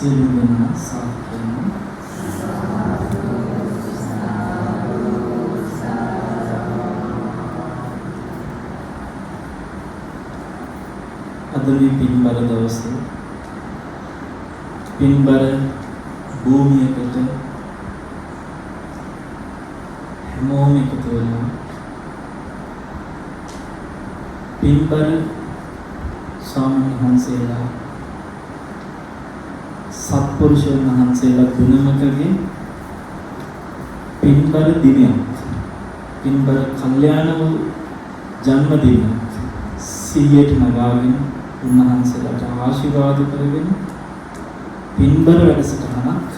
සියලු දෙනා සාදු. අද මේ පින්බර දවසේ පින්බර භූමියකට හැමෝම එකතු වෙනවා. පින්බර ස්වාමීන් වහන්සේලා සත්පුරුෂයන් වහන්සේලා ගුණමකගේ පින්බර දිනයක්, පින්බර කල්යාණ වූ ජන්මදිනයක් සිහියට නගාගෙන උන්වහන්සේලාට ආශිර්වාද කරගෙන පින්බර වැඩසටහනක්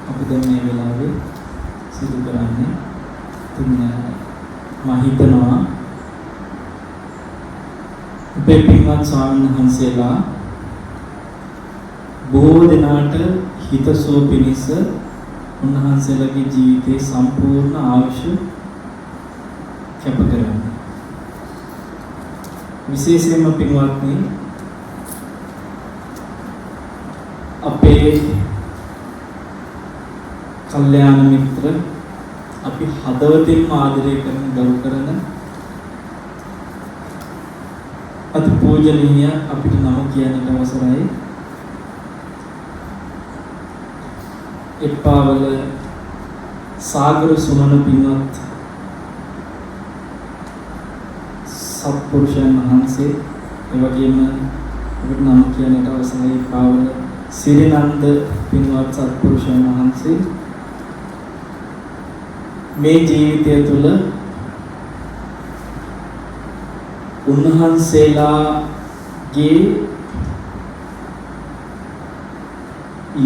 අපි දැන් මේ වෙලාවේ සිදු කරන්නේ. මම හිතනවා අපේ පින්වත් ස්වාමීන් වහන්සේලා බොහෝ දෙනාට හිතසුව පිණිස උන්වහන්සේලාගේ ජීවිතේ සම්පූර්ණ ආයුෂ කැප කරන්නේ. විශේෂයෙන්ම පින්වත්නි අපේ කල්යාණ මිත්‍ර අපි හදවතින්ම ආදරය කරන ගරු කරන අති පූජනීය අපිට නම කියන්නට අවසරයි එප්පාවල සාගර සුමන පින්වත් සත්පුරුෂයන් වහන්සේ, ඒ වගේම අපිට නම කියන්නට අවසරයි එප්පාවල සිරිනන්ද පින්වත් සත්පුරුෂයන් වහන්සේ මේ ජීවිතය තුළ උන්වහන්සේලාගේ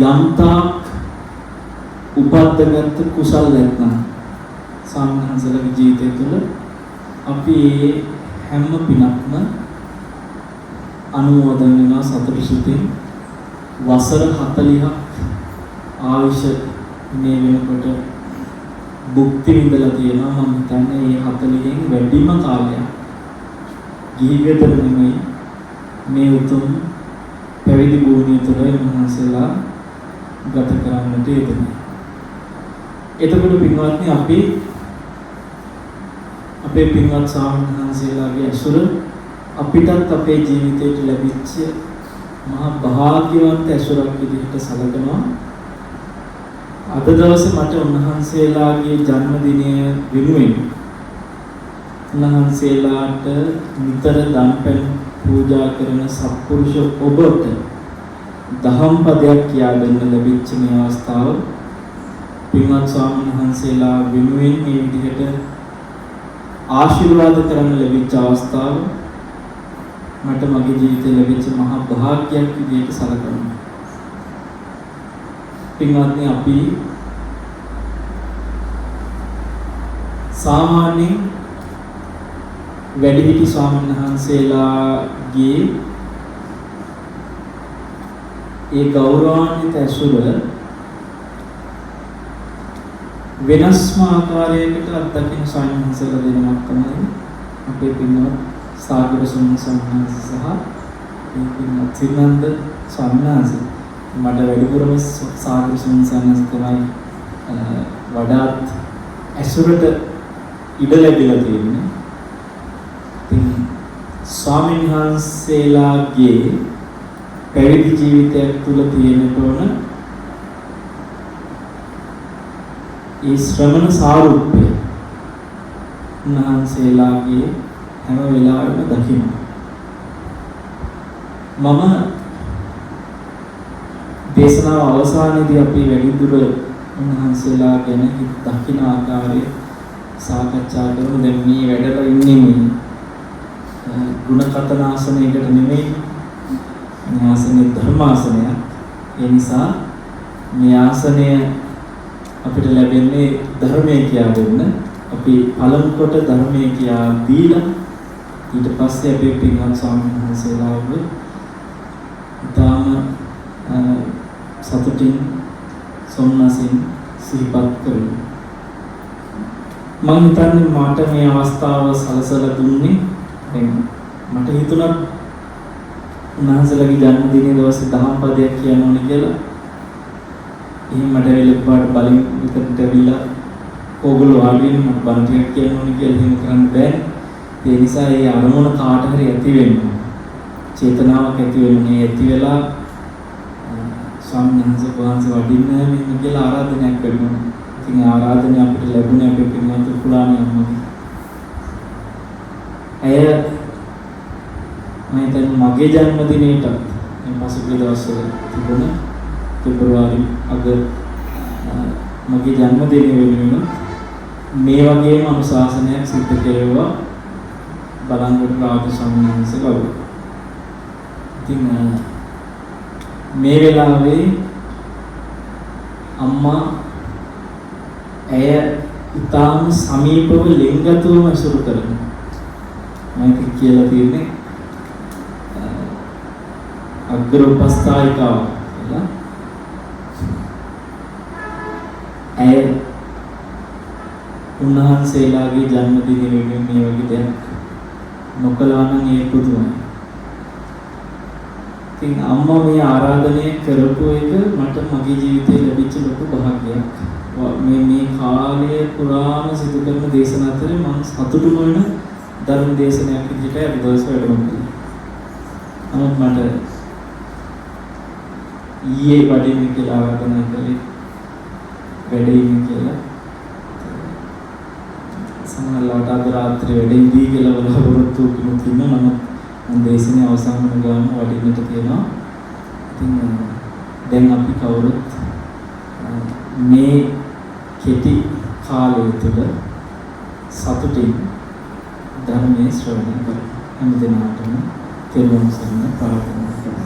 යම්තාක් උපද්දගත් කුසල් නැත්නම් සාමහන්සේලාගේ ජීවිතය තුළ අපි හැම පිනක්ම අනුමෝදන් වෙනවා සතුටු සිතින්. වසර 40ක් ආයුෂ මේ වෙනකොට භුක්ති විඳලා තියෙනවා. මම හිතන්නේ මේ 40න් වැඩිම කාලයක් ගිහිගෙදර නෙමෙයි මේ උතුම් පැවිදි භූමිය තුළ මහන්සලා ගත කරන්නට යෙදුණා. එතකොට පින්වත්නි අපි අපේ පින්වත් ස්වාමීන් වහන්සේලාගේ අසුර අපිටත් අපේ ජීවිතයට ලැබිච්ච මහා භාග්‍යවන්ත ඇසුරක් විදිහට සැලකනවා. අද දවසේ මට උන්වහන්සේලාගේ ජන්මදිනය වෙනුවෙන් උන්වහන්සේලාට නිතර දන්පැන් පූජා කරන සත්පුරුෂ ඔබට දහම් පදයක් කියා දෙන්න ලැබිච්ච මේ අවස්ථාව පින්වත් ස්වාමීන් වහන්සේලා වෙනුවෙන් මේ විදිහට ආශිර්වාද කරන්න ලැබිච්ච අවස්ථාව මට මගේ ජීවිතේ ලැබිච්ච මහා භාග්‍යයක් විදිහට සැලකනවා. පින්වත්නි අපි සාමාන්‍යයෙන් වැඩිහිටි ස්වාමීන් වහන්සේලාගේ ඒ ගෞරවාන්විත ඇසුර වෙනස්ම ආකාරයකට අත්දකින්න ස්වාමීන් වහන්සේලා දෙනමක් තමයි අපේ පින්වත් සාගර සුමන ස්වාමීන් වහන්සේ සහ මේ පින්වත් සිරිනන්ද ස්වාමීන් වහන්සේ. මට වැඩිපුරම සාගර සුමන ස්වාමීන් වහන්සේ තමයි වඩාත් ඇසුරට ඉඩ ලැබිලා තියෙන්නේ. ස්වාමීන් වහන්සේලාගේ පැවිදි ජීවිතයක් තුළ තියෙන තෝරන ඒ ශ්‍රමණ සාරූප්‍ය උන්වහන්සේලාගේ හැම වෙලාවෙම දකින්න. මම දේශනාව අවසානයේදී අපි වැඩිදුර උන්වහන්සේලා ගැන දකින්න ආකාරය සාකච්ඡා කරමු. දැන් මේ වැඩලා ඉන්නේ මේ ගුණකථන ආසනයකට නෙමෙයි, මේ ආසනේ ධර්මාසනය. ඒ නිසා මේ ආසනය අපිට ලැබෙන්නේ ධර්මයේ කියා දෙන්න. අපි පළමු කොට ධර්මයේ කියා දීලා ඊට පස්සේ අපේ පින්වත් ස්වාමීන් වහන්සේලාව ඊටාම සතුටින් සොම්නසින් සිහිපත් කරමු. මම හිතන්නේ මට මේ අවස්ථාව සලසලා දුන්නේ මට හිතුණා උන්වහන්සේලාගේ ජන්මදිනයේ දවසේ දහම් පදයක් කියන්න ඕනේ කියලා. එහෙම මට වෙලපාට බලෙන් විතරට ඇවිල්ලා ඕගොල්ලෝ ආගෙන මට බණ ටිකක් කියන්න ඕනේ කියලා එහෙම කරන්න බෑ. ඒ නිසා ඒ අරමුණ කාට හරි ඇති වෙනවා. චේතනාවක් ඇති වෙන්නේ ඇති වෙලා ස්වාමීන් වහන්සේ වඩින්න මෙන්න කියලා ආරාධනයක් කරනවා. ඉතින් ආරාධනය අපිට ලැබුණේ අපේ පින්වත් කුලාණේ අම්මගේ. ඇය මම හිතන්නේ මගේ ජන්මදිනේට මේ පසුගිය දවස්වල තිබුණ පෙබරවාරි අග මගේ ජන්මදිනය වෙනුවෙන් මේ වගේම අනුශාසනයක් සිද්ධ කෙරෙව්වා බලංගොඩ රාජ සම්මානස ගෞරව. ඉතින් මේ වෙලාවේ අම්මා ඇය ඉතාම සමීපව ලිංගතුවම ඇසුරු කරනවා. මම කියලා තියෙන්නේ අග්‍ර උපස්ථායිකාව කියලා. ඇය උන්වහන්සේලාගේ ජන්මදිනය වෙනුවෙන් මේ වගේ දෙයක් නොකළා නම් ඒ පුදුමයි. ඉතින් අම්මා මේ ආරාධනය කරපු එක මට මගේ ජීවිතේ ලැබිච්ච ලොකු භාග්‍යයක්. මේ කාලය පුරාම සිදු කරන දේශන අතරේ මම සතුටු වෙන ධර්ම දේශනයක් විදිහට අද දවස් වැඩම කළා. නමුත් මට ඊයේ වඩින්න කියලා ආරාධනා කළේ වැඩින්න කියලා. සමහරවිට අද රාත්‍රියේ වැඩිදී කියලා බලාපොරොත්තු වෙනවා. නමුත් මම දේශනේ අවසන් වන ගමන් වඩින්නට තියෙනවා. ඉතින් දැන් අපි කවුරුත් මේ කෙටි කාලය තුළ සතුටින් ධර්මයේ ශ්‍රවණය කරමු. හැම දිනකටම තෙරුවන් සරණ ප්‍රාර්ථනා කරමු.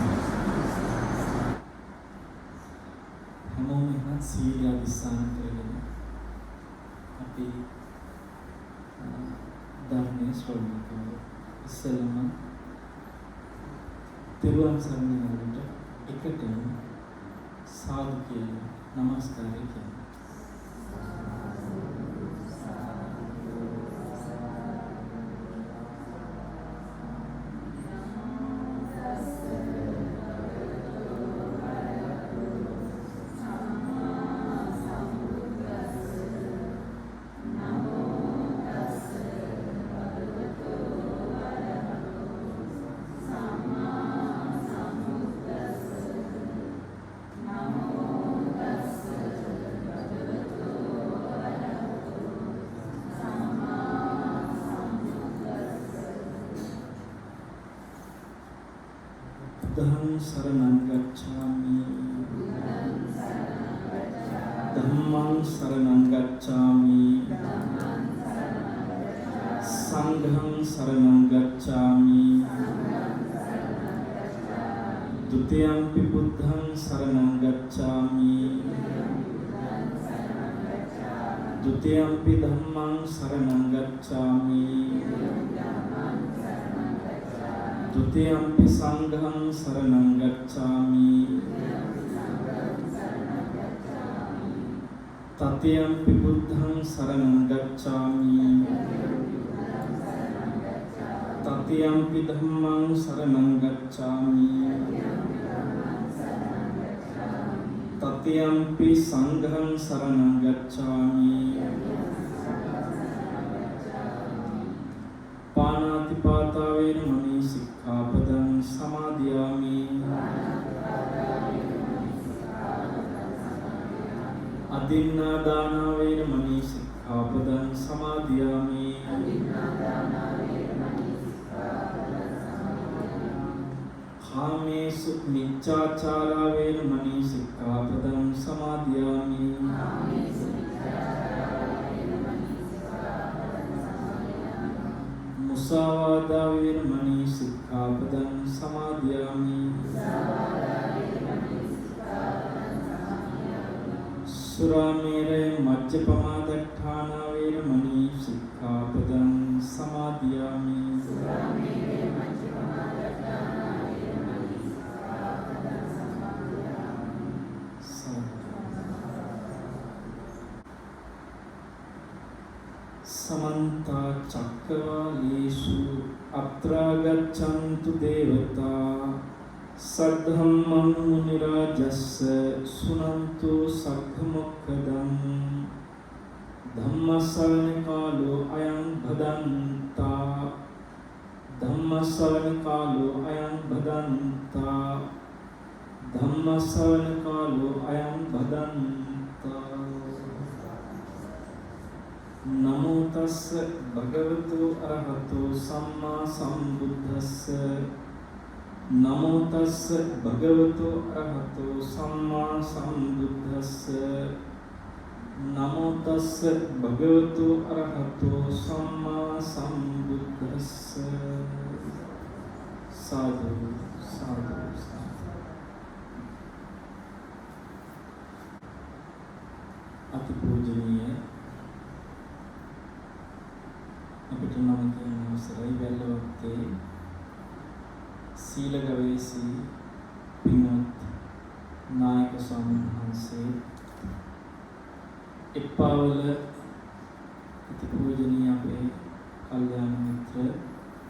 හැමෝම එහෙනම් සීල අධිස්ථාන කරගෙන අපි ධර්මයේ ශ්‍රවණය කරමු. ඉස්සෙල්ලාම තෙරුවන් සරණ යනකොට එකටම සාදු කියලා නමස්කාරය කියමු. Dham saranam gacchami Dhammam saranam gacchami Sangham saranam gacchami Dutiyampi buddham saranam gacchami Dutiyampi dhammam saranam gacchami Dutiyampi sangham saranam gacchami Tatiyampi buddham saranam gacchami Tatiyampi dhammam saranam gacchami Tatiyampi sangham saranam gacchami Panatipata veramani sikkhapadam samadhiyami Adinnadana veramani sikkhapadam samadhiyami Kamesu miccāchāra veramani sikkhapadam samadhiyami Musāvādā veramani sikkhapadam samadhiyami Suramere majjapamādatthāna veramani sikkhapadam samadhiyami Samanta cakkavalesu atrā gaccantu devata සද්ධම්මං මුනි රාජස්ස සුනන්තු සග්ග මොක්ඛදං ධම්මස්සවන කාලෝ අයං භදන්තා ධම්මස්සවන කාලෝ අයං භදන්තා ධම්මස්සවන කාලෝ අයං භදන්තා නමෝ තස්ස භගවතු අරහතෝ සම්මා සම්බුද්දස්ස නමෝ තස්ස භගවතු අරහතෝ සම්මා සම්බුද්දස්ස නමෝ තස්ස භගවතු අරහතෝ සම්මා සම්බුද්දස්ස සාදු සාදු අතිපූජනීය අපිට නම් කියන අවසරයි වැල්ලවත්තේ සීල ගවේෂී පින්වත් නායක ස්වාමීන් වහන්සේ එප්පාවල අතිපූජනීය අපේ කල්යාණ මිත්‍ර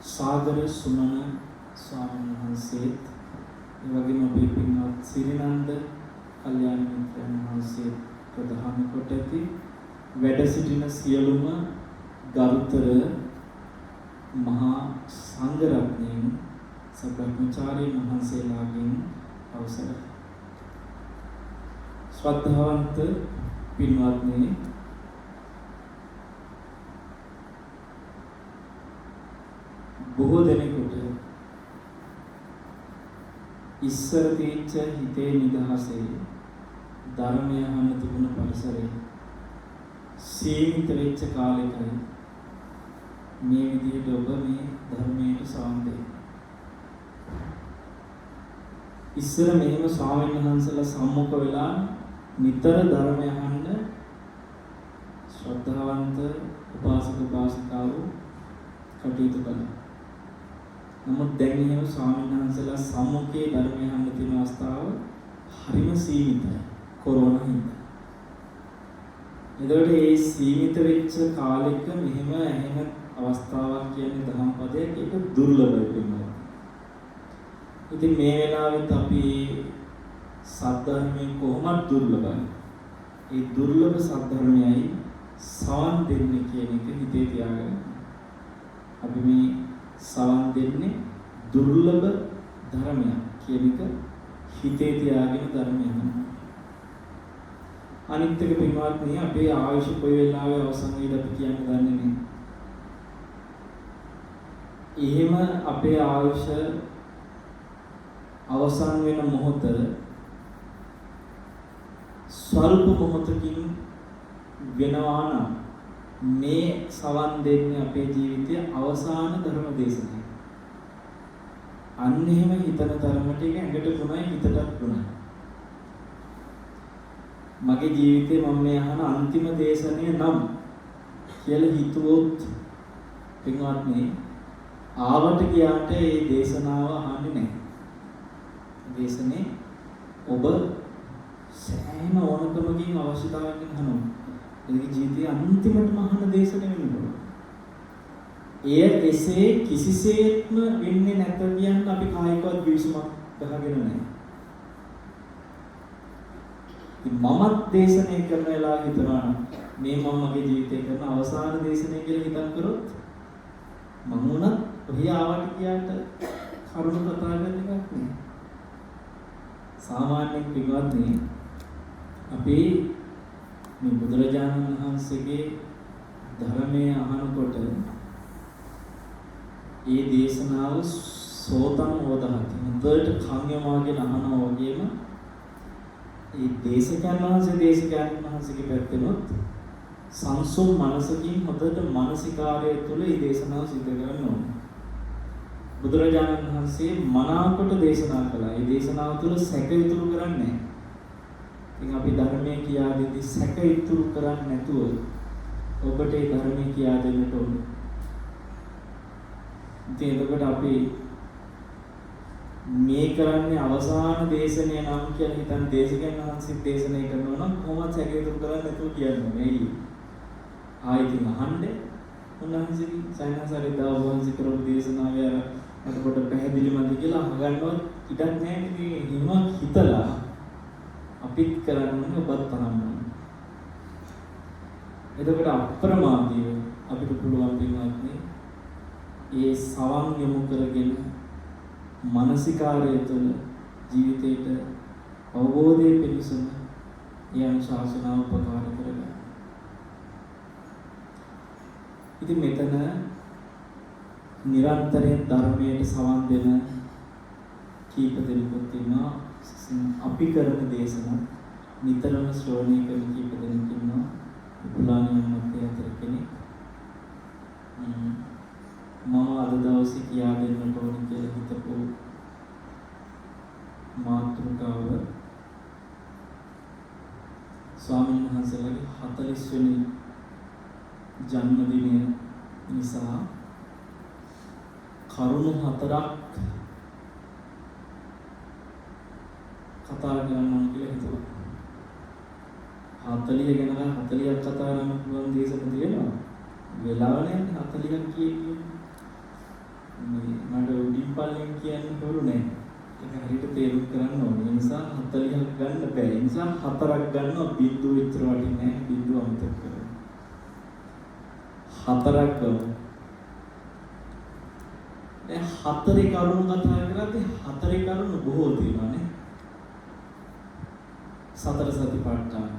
සාගර සුමන ස්වාමීන් වහන්සේ ඒ වගේම අපේ පින්වත් සිරිනන්ද කල්යාණ මිත්‍රයන් වහන්සේ ප්‍රධාන කොට ඇති වැඩ සිටින සියලුම ගරුතර මහා සංඝ රත්නයන් සබ්‍රහ්මචාරී මහන්සියලාගෙන් අවසරයි. ශ්‍රද්ධාවන්ත පින්වත්නි, බොහෝ දෙනෙකුට ඉස්සර තීච්ච හිතේ නිදහසේ ධර්මය අහන්න තිබුණ පරිසරය සීමිත වෙච්ච කාලෙකයි මේ විදිහට ඔබ මේ ධර්මයට සම්බන්ධයි. ඉස්සර මෙහෙම ස්වාමීන් වහන්සේලා සම්මුඛ වෙලා නිතර ධර්මය අහන්න ශ්‍රද්ධාවන්ත උපාසක උපාසිකාවෝ කටයුතු කළා. නමුත් දැන් එහෙම ස්වාමීන් වහන්සේලා සම්මුඛයේ ධර්මය අහන්න තියෙන අවස්ථාව හරිම සීමිතයි කොරෝනා හින්දා. එතකොට මේ සීමිත වෙච්ච කාලෙක මෙහෙම ඇහෙන අවස්ථාවක් කියන්නේ දහම් පදයක් ඒක දුර්ලභයි වෙනවා. ඉතින් මේ වෙලාවෙත් අපි සද්ධර්මයෙන් කොහොමද දුර්ලභයි? ඒ දුර්ලභ සද්ධර්මයයි සවන් දෙන්නේ කියන එක හිතේ තියාගන්න. අපි මේ සවන් දෙන්නේ දුර්ලභ ධර්මයක් කියන එක හිතේ තියාගෙන ධර්මයක්. අනිත් එක පින්වත්නි අපේ ආයුෂ කොයි වෙලාවෙ අවසන් වෙයිද අපි කියන්න දන්නේ නැහැ. එහෙම අපේ ආයුෂ අවසන් වෙන මොහොත ස්වල්ප මොහොතකින් වෙනවා නම් මේ සවන් දෙන්නේ අපේ ජීවිතයේ අවසාන ධර්ම දේශනය. අන්න එහෙම හිතන තරමට ඒක ඇඟට ගුණයි හිතටත් ගුණයි. මගේ ජීවිතේ මම මේ අහන අන්තිම දේශනය නම් කියලා හිතුවොත් පින්වත්නි ආවට ගියාට මේ දේශනාව අහන්නේ නැහැ. දේශනේ ඔබ සෑම ඕනකමකින් අවශ්‍යතාවයකින් අහනවා. ඒ ජීවිතයේ අන්තිමටම අහන දේශනේ වෙනවා. එය එසේ කිසිසේත්ම වෙන්නේ නැත කියන්න අපි කායිකවත් විශ්වාසයක් ගහගෙන නැහැ. මමත් දේශනය කරන වෙලාව හිතනවා මේ මම මගේ ජීවිතේ කරන අවසාන දේශනය කියලා හිතන් කරොත් මම උනත් ඔහි ආවට කියාට කරුණු කතා කරන එකක් නෙවෙයි. සාමාන්‍ය පින්වත්නි අපි මේ බුදුරජාණන් වහන්සේගේ ධර්මයේ අහනකොට ඒ දේශනාව සෝතම් වදහති හොඳට කන් යමාගෙන අහනවා වගේම ඒ දේශකයන් වහන්සේගේ පැත්තෙනොත් සංසුන් මනසකින් හොඳට මානසිකාරය තුළ මේ දේශනාව සිදු කරන්න ඕනේ. බුදුරජාණන් වහන්සේ මනාකොට දේශනා කළා. මේ දේශනාව තුළ සැක ඉතුරු කරන්නේ නැහැ. ඉතින් අපි ධර්මයේ කියා දෙද්දී සැක ඉතුරු කරන්නේ නැතුව ඔබට මේ ධර්මයේ කියා දෙන්නට ඕනේ. ඉතින් එතකොට අපි මේ කරන්නේ අවසාන දේශනය නම් කියලා හිතන් දේශකයන් වහන්සේ දේශනය කරනවා නම් කොහොමද සැක ඉතුරු කරන්නේ නැතුව කියන්නේ මේ ආයිතින් අහන්නේ උන්වහන්සේගේ සයනසාරේ දාවන්සි කරපු දේශනාවේ අර එතකොට පැහැදිලිමද කියලා අහගන්නවත් ඉඩක් නැහැ නේද? හිමක් හිතලා අපිත් කරන්නේ ඔබත් අහන්න. එතකොට අප්‍රමාදීව අපිට පුළුවන් වෙනවාත්නේ ඒ සවන් යොමු කරගෙන මානසිකාරය තුළ ජීවිතේට අවබෝධය පිණිසම යම් ශාසනාව උපකාර කරගන්න. ඉතින් මෙතන නිරන්තරයෙන් ධර්මයට සවන් දෙන කීප දෙනෙකුත් ඉන්නවා. අපි කරන දේශනා නිතරම ශ්‍රවණය කරන කීප දෙනෙක් ඉන්නවා. පුලාණියන් මැද අතර කෙනෙක්. මම අද දවසේ කියා දෙන්නට ඕන කියලා හිතපු මාතෘකාව ස්වාමීන් වහන්සේලාගේ 40 වෙනි ජන්මදිනය නිසා කරුණු 4ක් කතා කරනවා කියලා හිතුවා. 40 ගැන 40ක් කතා කරන්න පුළුවන් දේශන තියෙනවා. වෙලාව නැහැ 40ක් කියන්නේ. මට උඩින් පල්ලෙන් කියන්න බොරු නෑ. ඒක හරියට තේරුම් ගන්න ඕනේ. ඒ නිසා 40ක් ගන්න බෑ. ඒ නිසා 4ක් ගන්නවා බිඳුව විතර වටින්නේ නෑ. බිඳුව අමතක කරන්න. 4ක් ගමු. දැන් 4 කරුණු කතා කරද්දී 4 කරුණු බොහෝ තියෙනවා නේ. සතර සතිපට්ඨාන.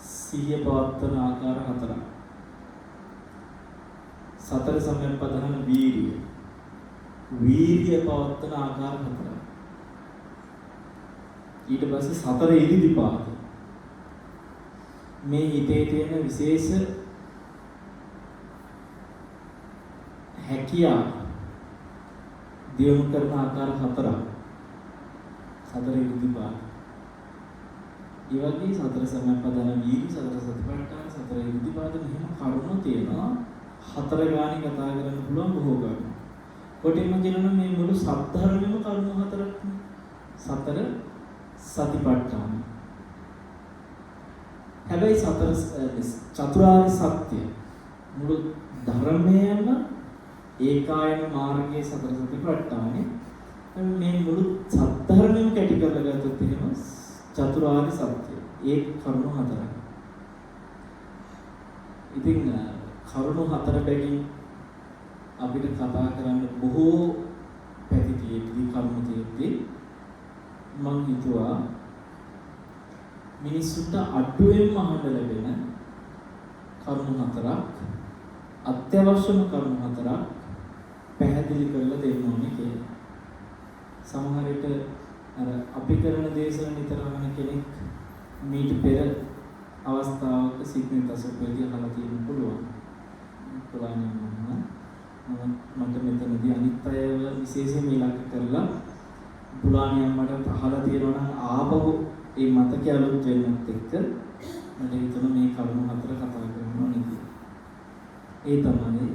සිහිය පවත්වන ආකාර 4ක්. සතර සම්ප්‍රදාන වීර්ය. වීර්ය පවත්වන ආකාර 4ක්. ඊට පස්සේ සතර ඉරිදිපාද. මේ හිතේ තියෙන විශේෂ හැකියාව දියුණු කරන ආකාර 4ක්. සතර ඉරිදිපාද. ඒ වගේ සතර සම්ප්‍රදාන වීර්ය, සතර සතිපට්ඨාන, සතර ඉරිදිපාද මෙහෙම කරුණු තියෙනවා. 4 ගානේ කතා කරන්න පුළුවන් බොහෝ ගන්න. කොටින්ම කියනවා මේ මුළු සත්‍ධර්මෙම කරුණු 4ක් නේ. සතර සතිපට්ඨාන. හැබැයි සතර චතුරාර්ය සත්‍ය මුළු ධර්මයේම ඒකායන මාර්ගයේ සතර සතිපට්ඨානේ. මේ මුළු සත්‍ධර්මෙම කැටි කරලා ගත්තොත් එහෙම චතුරාර්ය සත්‍ය ඒ කරුණු 4ක්. ඉතින් කරුණු 4 බැගින් අපිට කතා කරන්න බොහෝ පැති තියෙද්දී කරුණු තියෙද්දී මම හිතුවා මිනිස්සුන්ට අඩුවෙන්ම අහන්න ලැබෙන කරුණු 4ක් අත්‍යවශ්‍යම කරුණු 4ක් පැහැදිලි කරලා දෙන්න ඕනේ කියලා. සමහර විට අර අපි කරන දේශන නිතර අහන කෙනෙක් මීට පෙර අවස්ථාවක සිග්නල් අසුපෙදී අහලා තියෙන්න පුළුවන්. මට මෙතනදී අනිත් අයව විශේෂයෙන් ඉලක්ක කරලා පුලාණියන් මට අහලා තියෙනවා නම් ආපහු ඒ මතකය අලුත් වෙන්නත් එක්ක මට හිතුණා මේ කරුණු 4 කතා කරන්න ඕනේ කියලා. ඒ තමයි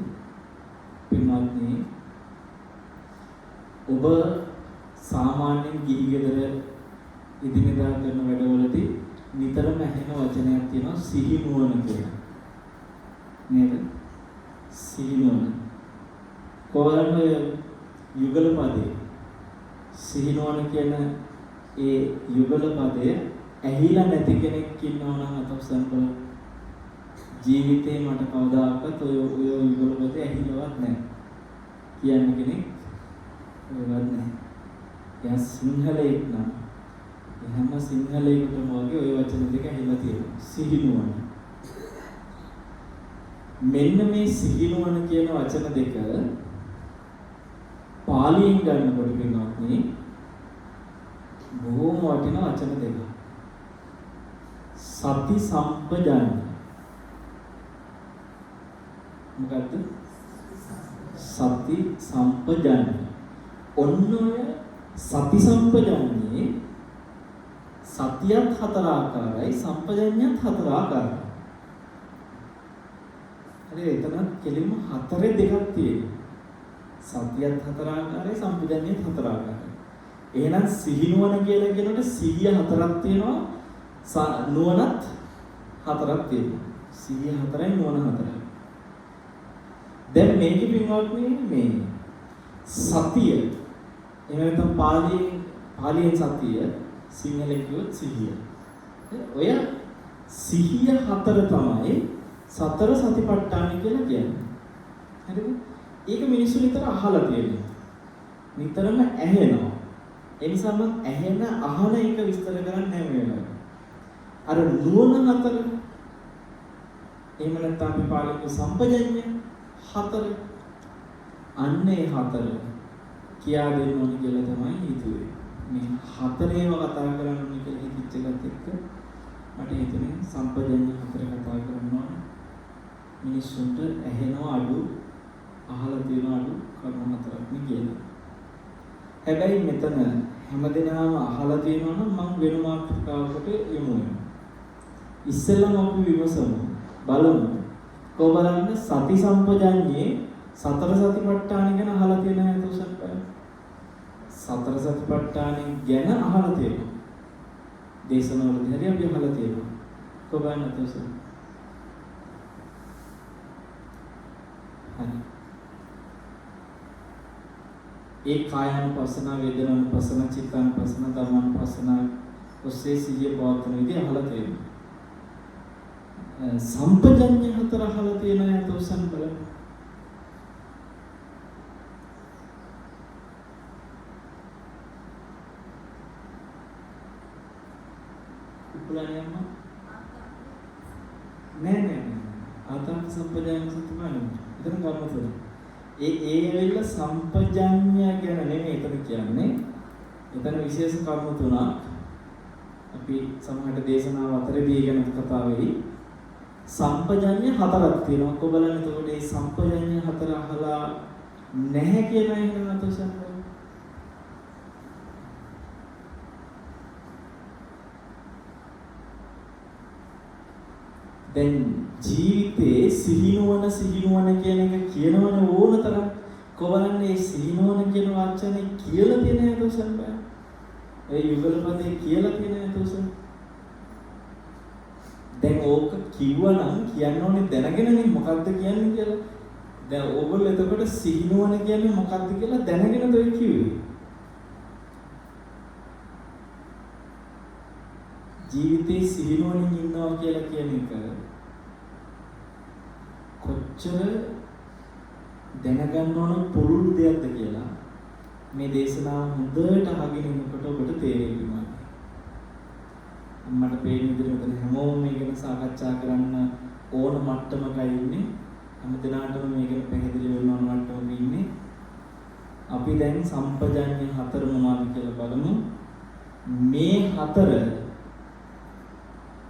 පින්වත්නි ඔබ සාමාන්‍යයෙන් ගිහි ගෙදර ඉදිනදා කරන වැඩවලදී නිතරම ඇහෙන වචනයක් තියෙනවා සිහි නුවණ කියලා. නේද? සිහි නුවණ. කොහොමද යුගල පදේ සිහි නුවණ කියන ඒ යුගල පදය ඇහිලා නැති කෙනෙක් ඉන්නවා නම් අතපසන් කළ ජීවිතේ මට කවදාකවත් ඔය යුගල පදේ ඇහිලවත් නැහැ. කියන්න කෙනෙක් ඔයවත් නැහැ. යා සිංහලෙක් නම් හැම සිංහලෙකුටම වගේ ওই වචන දෙක ඇහිලා තියෙනවා. සිහි නුවණ. මෙන්න මේ සිහි නුවණ කියන වචන දෙක පාලියෙන් ගන්නකොට වෙනවානේ බොහොම වටින වචන දෙක. සති සම්පජාඤ්ඤ. මොකද්ද? සති සම්පජාඤ්ඤ. ඔන්න ඔය සති සම්පජාඤ්ඤේ සතියත් 4 ආකාරයි සම්පජාඤ්ඤයත් 4 ආකාරයි. හරි එතන කෙලින්ම 4 දෙකක් තියෙනවා. සතියත් 4 ආකාරයි සම්පජාඤ්ඤයත් 4 ආකාරයි. එහෙනම් සිහි නුවණ කියලා කියනකොට සිහිය 4ක් තියෙනවා නුවණත් 4ක් තියෙනවා. සිහිය 4යි නුවණ 4යි. දැන් මේකේ පින්වත්නි මේ සතිය එහෙම නැත්නම් පාලියෙන් සතිය සිංහලෙන් කිව්වොත් සිහිය. ඔය සිහිය හතර තමයි සතර සතිපට්ඨාන කියලා කියන්නේ. හරිද? ඒක මිනිස්සු නිතර අහලා තියෙනවා. නිතරම ඇහෙනවා. ඒ නිසා මම අහන එක විස්තර කරන්නේ නැහැ. අර නුවණ හතර එහෙම නැත්නම් අපි පාලික සම්පජඤ්ඤ හතර අන්නේ හතර කියා දෙන්න ඕනේ කියලා තමයි හිතුවේ. මේ හතරේම කතා කරන්න ඕනේ කියලා හිතච්ච එකත් එක්ක මට හිතුනේ සම්පජඤ්ඤ හතර කතා කරනවා. මිනිස්සුන්ට ඇහෙනවා අඩු අහලා තියෙන අඩු කරුණු හතරක් නේ කියලා. හැබැයි මෙතන හැමදෙනාම අහලා තියෙනවා නම් මම වෙන මාතෘකාවකට යමු වෙනවා. ඉස්සෙල්ලාම අපි විමසමු බලමු. කොබලන්න සති සම්පජඤ්ඤේ සතර සතිපට්ඨාන ගැන අහලා තියෙන අය තුසක් බලන්න. සතර සතිපට්ඨාන ගැන අහලා තියෙනවා. දේශනාවලදී හරි අපි අහලා තියෙනවා. කොබලන්න තුසක්. හරි. ඒ කායानुපස්සන, වේදනානුපස්සන, චිත්තානුපස්සන, ධම්මානුපස්සන ඔස්සේ සිහිය පවත්වන විදිහ අහලා තියෙනවා. සම්පජඤ්ඤ හතර අහලා තියෙන අය තුසක් බලන්න. පුරාණයම නෑ ආතංක සම්පජාන සතිපන්න. එතන කර්ම තුන. ඒ ඇවිල්ලා සම්පජාඤ්ඤය ගැන නෙමෙයි එතන කියන්නේ. එතන විශේෂ කර්ම තුනක්. අපි සමහරට දේශනාව අතරදී ගැන කතා වෙයි. සම්පජාඤ්ඤය හතරක් තියෙනවා. කො බලන්න එතකොට මේ සම්පජාඤ්ඤය හතර අහලා නැහැ කියන අය නේද අතසන්. දැන් ජීවිතේ සිහිනුවන කියන එක කියනවනේ ඕන තරම්. කොවලන්නේ සිහිනුවන කියන වචනේ කියලා තියෙන හේතුසන් බෑ. ඒ යුගලපදේ කියලා තියෙන හේතුසන්. දැන් ඕක කිව්වනම් කියන්න ඕනේ දැනගෙනනේ මොකද්ද කියන්නේ කියලා. දැන් ඕගොල්ලෝ එතකොට සිහිනුවන කියන්නේ මොකද්ද කියලා දැනගෙනද ඔය කිව්වේ. ජීවිතේ සිහිනුවණින් ඉන්නවා කියලා කියන එක කොච්චර දැනගන්න ඕන පුළුල් දෙයක්ද කියලා මේ දේශනාව හොඳට අහගෙන ඉන්නකොට ඔබට තේරෙනවා. මට පේන විදිහට මෙතන හැමෝම මේ ගැන සාකච්ඡා කරන්න ඕන මට්ටමකයි ඉන්නේ. හැමදෙනාටම මේ ගැන පැහැදිලි වෙන්න ඕන මට්ටමක ඉන්නේ. අපි දැන් සම්පජාඤ්ඤ හතර මොනවද කියලා බලමු. මේ හතර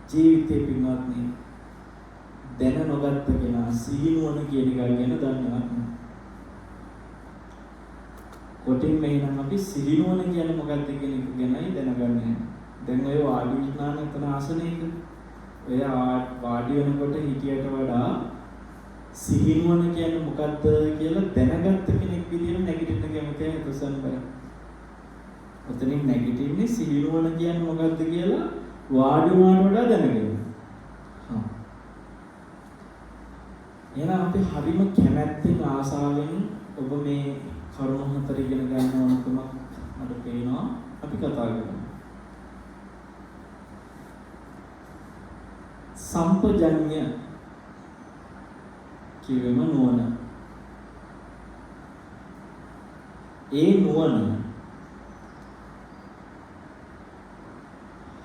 ජීවිතේ පින්වත්නි දැන නොගත්ත කෙනා සීනුවන කියන එක ගැන දන්නවත් නැහැ. කොටින් මෙහෙනම් අපි සීනුවන කියන්නේ මොකක්ද කියන එක ගැනයි දැනගන්නේ. දැන් ඔය වාඩි විඥාන එතන ආසනයක ඔය වාඩි වෙනකොට හිටියට වඩා සීනුවන කියන්නේ මොකක්ද කියලා දැනගත්ත කෙනෙක් විදියට නැගිටින්න කැමතියි හිතසන් බෑ. ඔතනින් නැගිටින්නේ සීනුවන කියන්නේ මොකක්ද කියලා වාඩි වුණාට වඩා දැනගන්න. එහෙනම් අපි හරිම කැමැත්තෙන් ආසාවෙන් ඔබ මේ කරුණු හතර ඉගෙන ගන්න ඕනකම මට පේනවා. අපි කතා කරමු. සම්පජඤ්ඤ කියවම නුවණ. ඒ නුවණ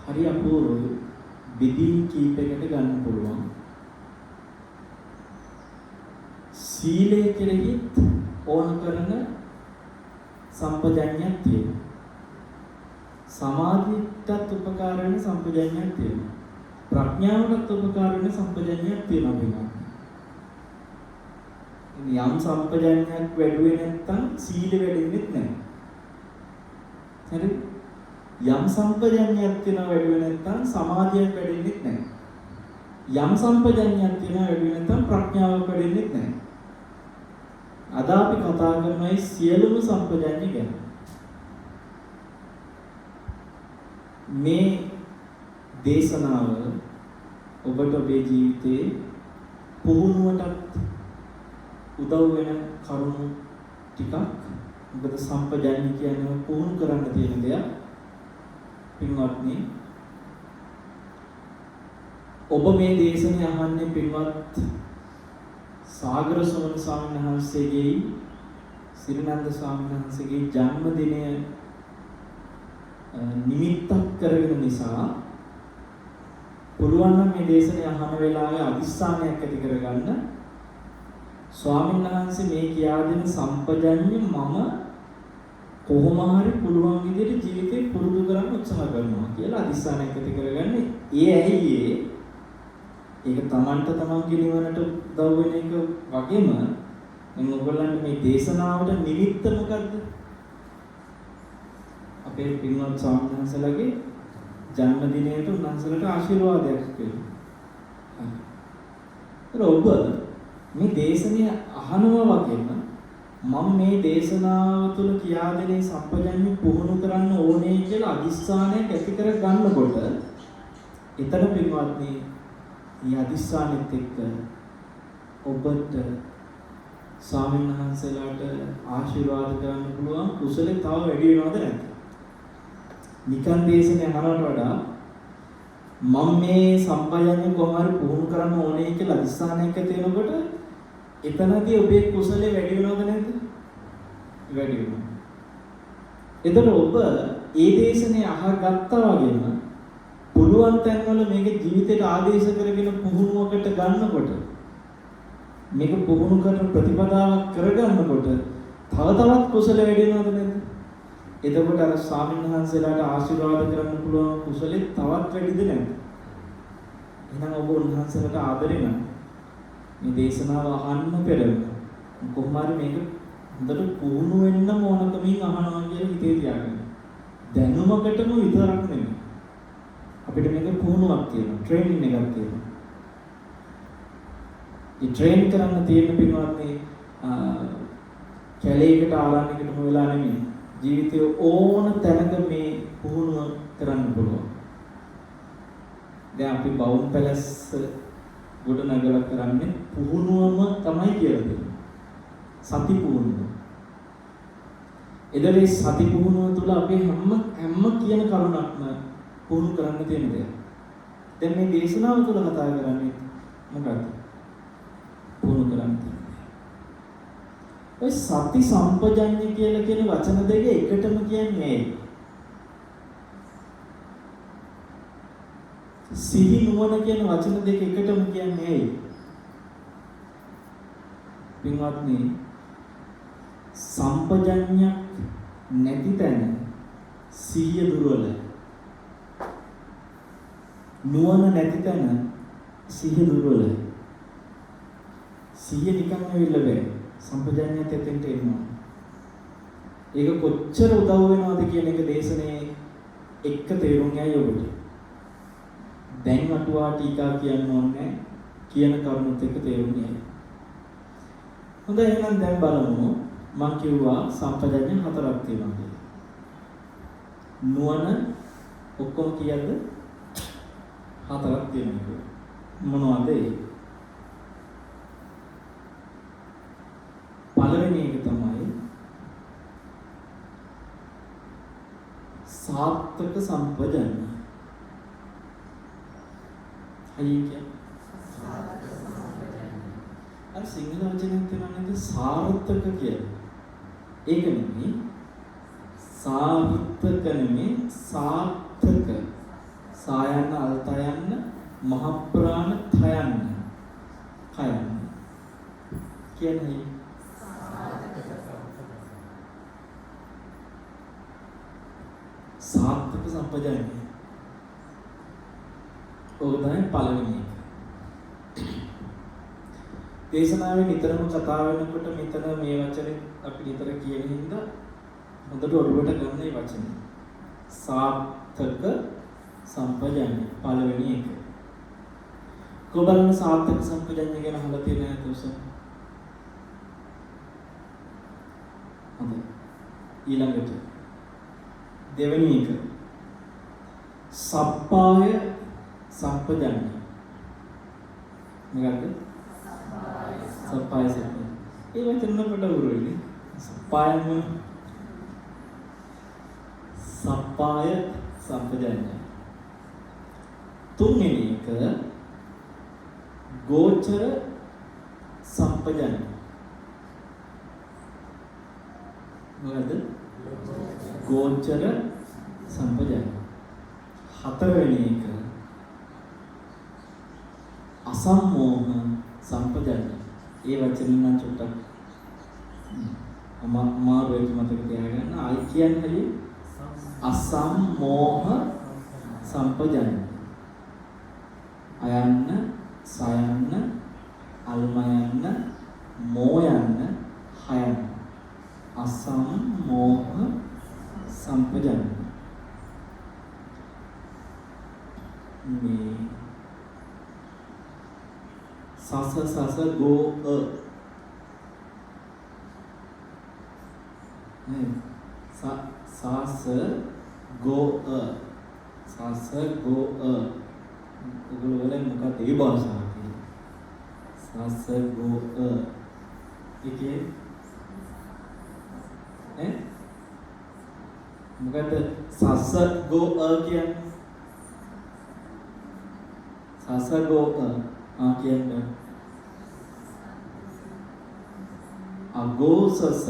හරි අපූර්ව විදින් කීපයකට ගන්න පුළුවන්. සීලය කෙරෙහිත් ඕන කරන සම්පජඤ්ඤයක් තියෙනවා. සමාධියටත් උපකාර වෙන සම්පජඤ්ඤයක් තියෙනවා. ප්‍රඥාවටත් උපකාර වෙන සම්පජඤ්ඤයක් තියෙනවා. යම් සම්පජඤ්ඤයක් වැඩුවේ නැත්නම් සීල වැඩෙන්නේ නැහැ. හරි? යම් සම්පජඤ්ඤයක් තියෙනවා වැඩුවේ නැත්නම් සමාධියක් වැඩෙන්නේ නැහැ. යම් සම්පජඤ්ඤයක් තියෙනවා වැඩුවේ නැත්නම් ප්‍රඥාවක් වැඩෙන්නේ නැහැ. අද අපි කතා කරන්නේ සියලුම සම්පජඤ්ඤ ගැන. මේ දේශනාව ඔබට ඔබේ ජීවිතේ පුහුණුවටත් උදව් වෙන කරුණු ටිකක් මොකද සම්පජාඤ්ඤය කියන්නේ පුහුණු කරන්න තියෙන දෙයක්. පින්වත්නි, ඔබ මේ දේශනේ අහන්නේ පින්වත් සාගර සෝමන ස්වාමීන් වහන්සේගේ සිරිනන්ද ස්වාමීන් වහන්සේගේ ජන්මදිනය නිමිත්තක් කරගෙන නිසා පුළුවන් නම් මේ දේශනේ අහන වෙලාවේ අදිස්ථානයක් ඇති කරගන්න. ස්වාමීන් වහන්සේ මේ කියා දෙන සම්පජඤ්ඤය මම කොහොම හරි පුළුවන් විදිහට ජීවිතේ පුරුදු කරන්න උත්සාහ කරනවා කියලා අදිස්ථානයක් ඇති කරගන්නේ. ඒ ඇයි ඒක තමන්ට තමන්ගේ නිවනට උදව් වෙන එක වගේම මම ඔයගොල්ලන්ට මේ දේශනාවට නිමිත්ත මොකද්ද? අපේ පින්වත් ස්වාමීන් වහන්සේලාගේ ජන්මදිනයට උන්වහන්සේලාට ආශිර්වාදයක් වෙනවා. හරි. ඔබ මේ දේශනය අහනවා වගේම මම මේ දේශනාව තුළ කියා දෙන සම්පජඤ්ඤය පුහුණු කරන්න ඕනේ කියලා අදිස්ථානයක් ඇති කර ගන්නකොට එතන පින්වත්නි මේ අදිස්ථානෙත් එක්ක ඔබට ස්වාමීන් වහන්සේලාට ආශිර්වාද කරන්න පුළුවන් කුසලේ තව වැඩි වෙනවද නැද්ද? නිකන් දේශනේ අහනවට වඩා මම මේ සම්පජඤ්ඤය කොහොම හරි පුහුණු කරන්න ඕනේ කියලා අදිස්ථානයක් ඇති වෙනකොට එතනදී ඔබේ කුසලේ වැඩි වෙනවද නැද්ද? වැඩි වෙනවා. එතකොට ඔබ ඒ දේශනේ අහගත්තා වගේම පුළුවන් තැන්වල මේක ජීවිතයට ආදේශ කරගෙන පුහුණුවකට ගන්නකොට මේක පුහුණු කරන ප්‍රතිපදාවක් කරගන්නකොට තව තවත් කුසල වැඩි වෙනවද නැද්ද? එතකොට අර ස්වාමීන් වහන්සේලාට ආශිර්වාද කරන්න පුළුවන් කුසලෙ තවත් වැඩිද නැද්ද? එහෙනම් ඔබ උන්වහන්සේලාට ආදරේ නම් මේ දේශනාව අහන්න පෙර කොහොම හරි මේක හොඳට පුහුණු වෙන්න ඕනකමින් අහනවා කියලා හිතේ තියාගන්න. දැනුමකටම විතරක් නෙමෙයි. අපිට මේක පුහුණුවක් තියෙනවා, ට්‍රේනින් එකක් තියෙනවා. ඒ ට්‍රේන් කරන්න තියෙන පින්වත්නි කැලේකට ආරණ්‍යයකටම වෙලා නෙමෙයි. ජීවිතයේ ඕන තැනක මේ පුහුණුව කරන්න පුළුවන්. දැන් අපි බවුම් පැලස් ගොඩ නගලා කරන්නේ පුහුණුවම තමයි කියලා දෙන්නේ. සති පුහුණුව. එදරේ සති පුහුණුව තුළ අපි හැම කියන කරුණක්ම පුහුණු කරන්න තියෙන දෙයක්. දැන් මේ දේශනාව තුළ කතා කරන්නේ මොකක්ද? පුහුණු කරන්න තියෙන. ඔය සති සම්පජඤ්ඤය කියලා කියන වචන දෙක එකටම කියන්නේ සිහි නුවණ කියන වචන දෙක එකටම කියන්නේ ඇයි? පින්වත්නි, සම්පජඤ්ඤයක් නැති තැන සිහිය දුර්වලයි. නුවණ නැති තැන සිහිය දුර්වලයි. සිහිය නිකන් ඇවිල්ලා බෑ. සම්පජඤ්ඤයත් එතෙන්ට එනවා. ඒක කොච්චර උදව් වෙනවද කියන එක දේශනේ එක්ක තේරුම් ගන්නයි ඔබට. දැන් අටුවා ටීකා කියන්න ඕනේ කියන කරුණුත් එක්ක තේරුම් ගන්න. හොඳයි, එහෙනම් දැන් බලමු. මම කිව්වා සම්පජඤ්ඤය හතරක් තියෙනවා කියලා. නුවණ ඔක්කොම කීයද? හතරක් තියෙනවා. මොනවද ඒ? පළවෙනි එක තමයි සාත්තක සම්පජඤ්ඤය. අයියේ අර සිංහල වචනයෙන් කියනවානේ සාර්ථක කියලා. ඒක නෙමෙයි සාර්ථක නෙමෙයි සාර්ථක. සායන්න අල්තයන්න මහ ප්‍රාණ තයන්න කයන්න කියන්නේ සාර්ථක සම්පජඤ්ඤය. ඔක තමයි පළවෙනි එක. දේශනාවේ නිතරම කතා වෙනකොට මෙතන මේ වචනේ අපි නිතර කියන හින්දා හොඳට ඔළුවට ගන්න මේ වචනේ. සාර්ථක සම්පජඤ්ඤය පළවෙනි එක. කොබලන සාර්ථක සම්පජඤ්ඤය ගැන අහලා තියෙන නේද උසම? හොඳයි. ඊළඟට දෙවෙනි එක. සප්පාය සම්පජඤ්ඤය. මොකක්ද? සප්පාය සම්පජඤ්ඤය. ඒ වචන වලට උරුයිනේ. සප්පායම සප්පාය සම්පජඤ්ඤය. තුන්වෙනි එක ගෝචර සම්පජඤ්ඤය. මොකද? ගෝචර සම්පජඤ්ඤය. හතරවෙනි එක අසම්මෝහ සම්පජඤ්ඤය. ඒ වචනින් නම් චුට්ටක් අමාරුයි මතක තියාගන්න. ආයි කියන්නේ අසම්මෝහ සම්පජඤ්ඤය. අයන්න, සයන්න, අල්මයන්න, මෝයන්න, හයන්න. අසම්මෝහ සම්පජඤ්ඤය. මේ සස ගෝ සස ගෝ සස ගෝ ඔගොල්ලෝ වල මොකක්ද ඒ භාෂාව කියන්නේ? සස ගෝ එකේ මොකද සස ගෝ කියන්නේ? සස ගෝ කියන්නේ අගෝසස.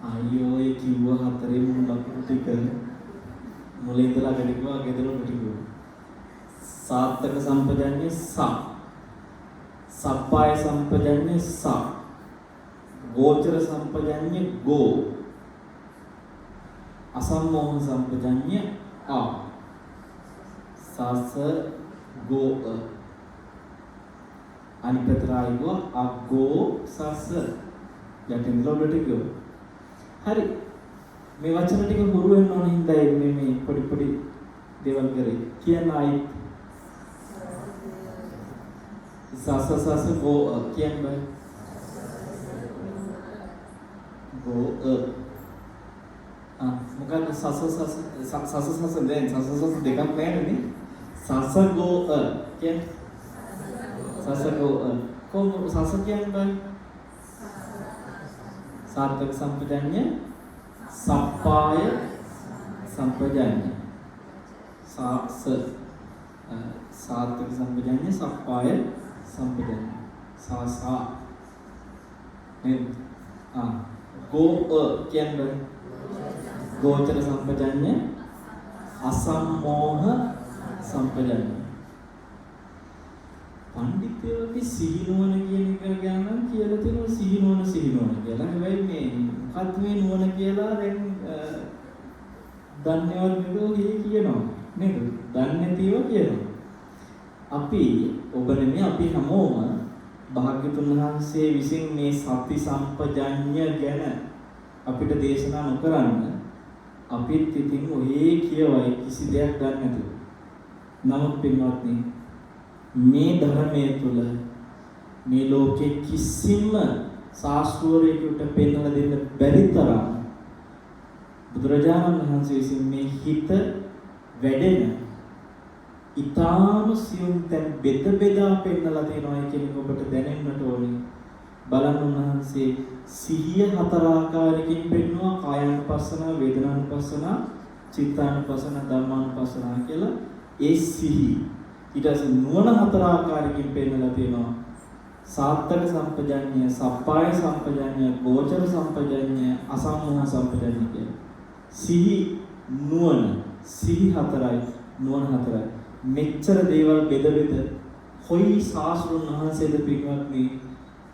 අයියෝ ඒ කිව්ව හතරේ මුල ලකුණු ටික මුලින් ඉඳලා ගෙඩිකුවා ගෙදරට ටිකුවා. සාත්තක සම්පජඤ්ඤය සප්පාය සම්පජඤ්ඤය ගෝචර සම්පජඤ්ඤය ගෝ. අසම්මෝහ සම්පජඤ්ඤය සස ගෝ අනිපතරයිව අගෝ සස යටින් ලොඩට ගියෝ. හරි මේ වචන ටික හුරු වෙන්න ඕන හින්දා මේ පොඩි දේවල් කරේ කියනයි සස ගෝ කියන්නේ ගෝ මොකක්ද සස දැන් සස දෙකක් නැහැනේ. සස ගෝ කියන්නේ සස ගෝ කොහොම සස කියන්නේ සාත්තක සම්පජඤ්ඤය සප්පාය සම්පජඤ්ඤය සාත්තක සම්පජඤ්ඤය සප්පාය සම්පජඤ්ඤය ගෝ කියන්නේ ගෝචර සම්පජඤ්ඤය අසම්මෝහ සම්පජඤ්ඤය. පඬිතුයෝගේ සිහිනුවන කියන එක ගැන කියලා තියෙනවා සිහිනුවන කියලා. හැබැයි මේ මොකක්ද මේ නුවණ කියලා දැන් දන්නේවත් නෙවෙයි කියනවා නේද? දන්නේ නැතිව කියනවා. අපි ඔබ නෙමෙයි අපි හැමෝම භාග්‍යතුන් වහන්සේ විසින් මේ සති සම්පජඤ්ඤය ගැන අපිට දේශනා නොකරන්න අපිත් ඉතින් ඔය කියවයි කිසි දෙයක් ගන්න නැතුව. නමුත් පින්වත්නි මේ ධර්මයේ තුල මේ ලෝකේ කිසිම ශාස්ත්‍රවරයෙකුට පෙන්වලා දෙන්න බැරි තරම් බුදුරජාණන් වහන්සේ විසින් මේ හිත වැඩෙන ඊටාම සියුම් තැන් බෙදා පෙන්වලා තියෙනවා කියන එක ඔබට දැනෙන්නට ඕනේ. බලන්න උන්වහන්සේ සිහිය හතර ආකාරයකින් පෙන්වනවා කායානුපස්සන, වේදනානුපස්සන, චිත්තානුපස්සන, ධම්මානුපස්සන කියලා. ඒ සිහි ඊට පස්සේ නුවණ හතර ආකාරයකින් පෙන්වලා තියෙනවා. සාත්තක සම්පජඤ්ඤය, සප්පාය සම්පජඤ්ඤය, ගෝචර සම්පජඤ්ඤය, අසම්මෝහ සම්පජඤ්ඤය කියලා. සිහි නුවණ සිහි හතරයි නුවණ හතරයි. මෙච්චර දේවල් බෙද කොයි ශාස්ත්‍රඥ වහන්සේද පිටවත්නි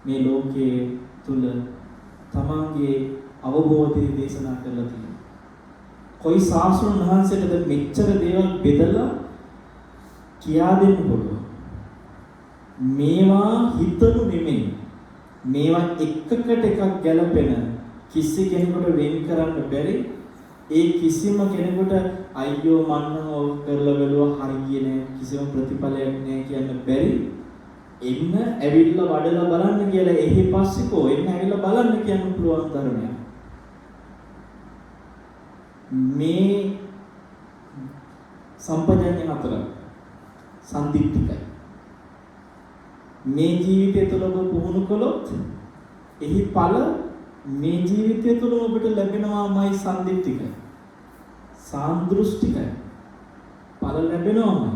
මේ ලෝකයේ තුල තමන්ගේ අවබෝධය දේශනා කරලා තියෙනවා. කොයි ශාස්ත්‍රඥ වහන්සේටද මෙච්චර දේවල් බෙදලා කියා දෙන්න පුළුවන්. මේවා හිතනු නෙමෙයි. මේවා එකකට එකක් ගැලපෙන කිසි කෙනෙකුට වෙන් කරන්න බැරි. ඒ කිසිම කෙනෙකුට අයියෝ මන්න ඕක කරලා බැලුවා හරියන්නේ නැහැ කිසිම ප්‍රතිඵලයක් නැහැ කියන්න බැරි. එන්න ඇවිල්ලා වඩලා බලන්න කියලා එහි පස්සේකෝ එන්න ඇවිල්ලා බලන්න කියන්න පුළුවන් ධර්මයක්. මේ සම්පජඤ්ඤය හතර සම්දිත්තිකයි. මේ ජීවිතය තුළ ඔබ පුහුණු කළොත් එහි ඵල මේ ජීවිතය තුළ ඔබට ලැබෙනවාමයි සම්දිත්තික. සාන්දෘෂ්ටිකයි. ඵල ලැබෙනවාමයි.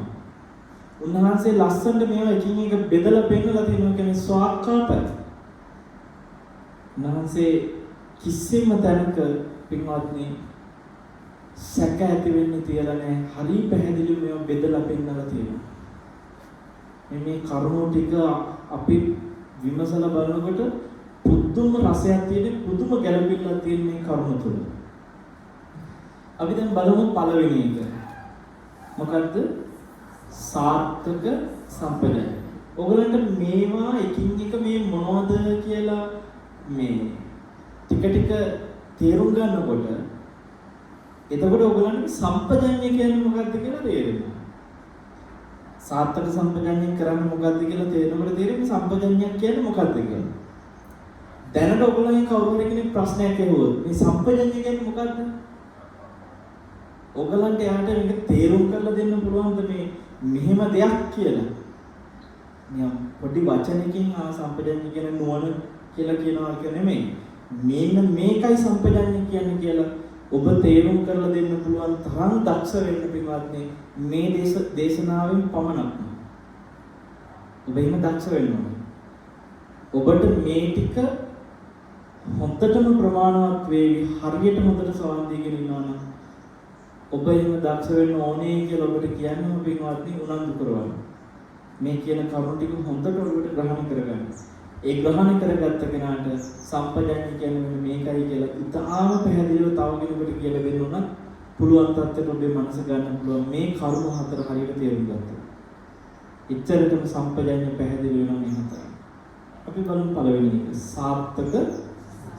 උන්වහන්සේ ලස්සනට මේවා එකින් එක බෙදලා පෙන්නලා තියෙනවා කියන්නේ ස්වාක්ඛාතයි. උන්වහන්සේ කිසිම තැනක පින්වත්නි සැක ඇති වෙන්නේ තියලා නැහැ. හරි පැහැදිලිව මේවා බෙදලා පෙන්නලා තියෙනවා. මේ කරුණු ටික අපි විමසලා බලනකොට පුදුම රසයක් තියෙන පුදුම ගැළපෙන්නක් තියෙන මේ කරුණ තුල. අපි දැන් බලමු පළවෙනි එක. මොකද්ද? සාර්ථක සම්පජන්‍ය. ඔයගලන්ට මේවා එකින් එක මේ මොනවද කියලා මේ ටික තේරුම් ගන්නකොට එතකොට ඔයගලන්ට සම්පජන්‍ය කියන්නේ මොකක්ද කියලා තේරෙනවා. සාර්ථක සම්පජන්‍ය කරන්නේ මොකක්ද කියලා තේරෙනකොට තේරෙන්නේ සම්පජන්‍යයක් කියන්නේ මොකක්ද කියලා. දැනට ඔයගොල්ලන්ගේ කවුරු හරි කෙනෙක් ප්‍රශ්නයක් අහුවොත් මේ සම්පජන්‍ය කියන්නේ මොකක්ද? ඔයගලන්ට යාට මේක තේරුම් කරලා දෙන්න පුළුවන්ද මේ මෙහෙම දෙයක් කියලා? නියම් පොඩි වචනකින් සම්පජන්‍ය කියන නුවණ කියලා කියනවා කියලා නෙමෙයි. මෙන්න මේකයි සම්පජන්‍ය කියන්නේ කියලා ඔබ තේරුම් කරලා දෙන්න පුළුවන් තරම් දක්ෂ වෙන්න පින්වත්නි මේ දේශනාවෙන් පමණක්. ඔබ එහෙම දක්ෂ වෙන්න ඕනේ. ඔබට මේ ටික හොඳටම ප්‍රමාණවත් වේවි. හරියට හොඳට සවන් දීගෙන ඉන්නවනම් ඔබ එහෙම දක්ෂ වෙන්න ඕනේ කියලා ඔබට කියන්නම පින්වත්නි උනන්දු කරවන්න. මේ කියන කරුණු ටික හොඳට ඔබට ග්‍රහණය කරගන්න. ඒ ග්‍රහණය කරගත්ත කෙනාට සම්පජන්‍ය කියන්නේ මේකයි කියලා ඉතාම පැහැදිලිව තව කෙනෙකුට කියලා දෙන්න උනත් පුළුවන් තත්ත්වයට ඔබේ මනස ගන්න පුළුවන් මේ කරුණු හතර හරියට තේරුම් ගත්තා. ඉච්ඡරටම සම්පජන්‍ය පැහැදිලි වෙනවා මේ හතර. අපි බලමු පළවෙනි එක සාර්ථක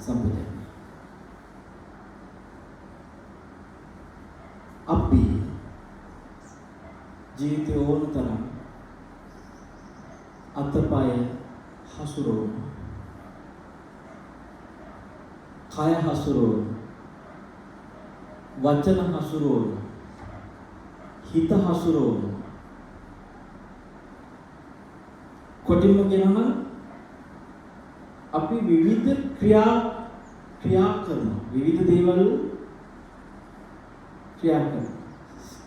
සම්පජන්‍ය. අපි ජීවිතේ ඕන තරම් අතපය හසුරවන කය හසුරවන වචන හසුරවන හිත හසුරවන කොටින්ම කියනවා අපි විවිධ ක්‍රියා කරනවා විවිධ දේවල් ක්‍රියා කරනවා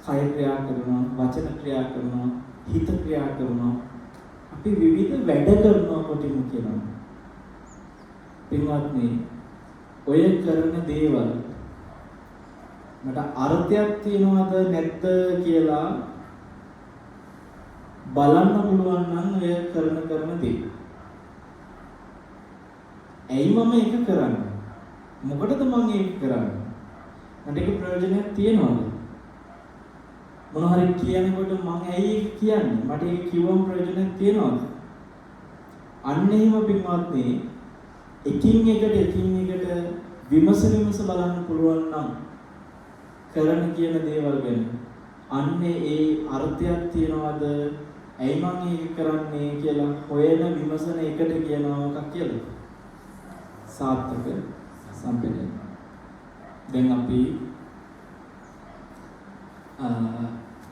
කය ක්‍රියා කරනවා වචන ක්‍රියා කරනවා හිත ක්‍රියා කරනවා අපි විවිධ වැඩ කරනවා කොටින්ම කියනවා පින්වත්නි ඔය කරන දේවල් මට අර්ථයක් තියනවද නැද්ද කියලා බලන්න පුළුවන් නම් ඔය කරන දේ. ඇයි මම ඒක කරන්නේ? මොකටද මම ඒක කරන්නේ? මට ඒක ප්‍රයෝජනයක් තියනවද? මොන හරි කියනකොට මම ඇයි ඒක කියන්නේ? මට ඒක කිව්වම ප්‍රයෝජනයක් තියනවද? අන්න එහෙම පින්වත්නි එකින් එකට විමස බලන්න පුළුවන් නම් කරන කියන දේවල් ගැන අන්නේ ඒ අර්ථයක් තියනවද ඇයි මම ඒක කරන්නේ කියලා හොයන විමසන එකට කියනවා මොකක් කියලා සාර්ථක සම්පජන්‍ය. දැන් අපි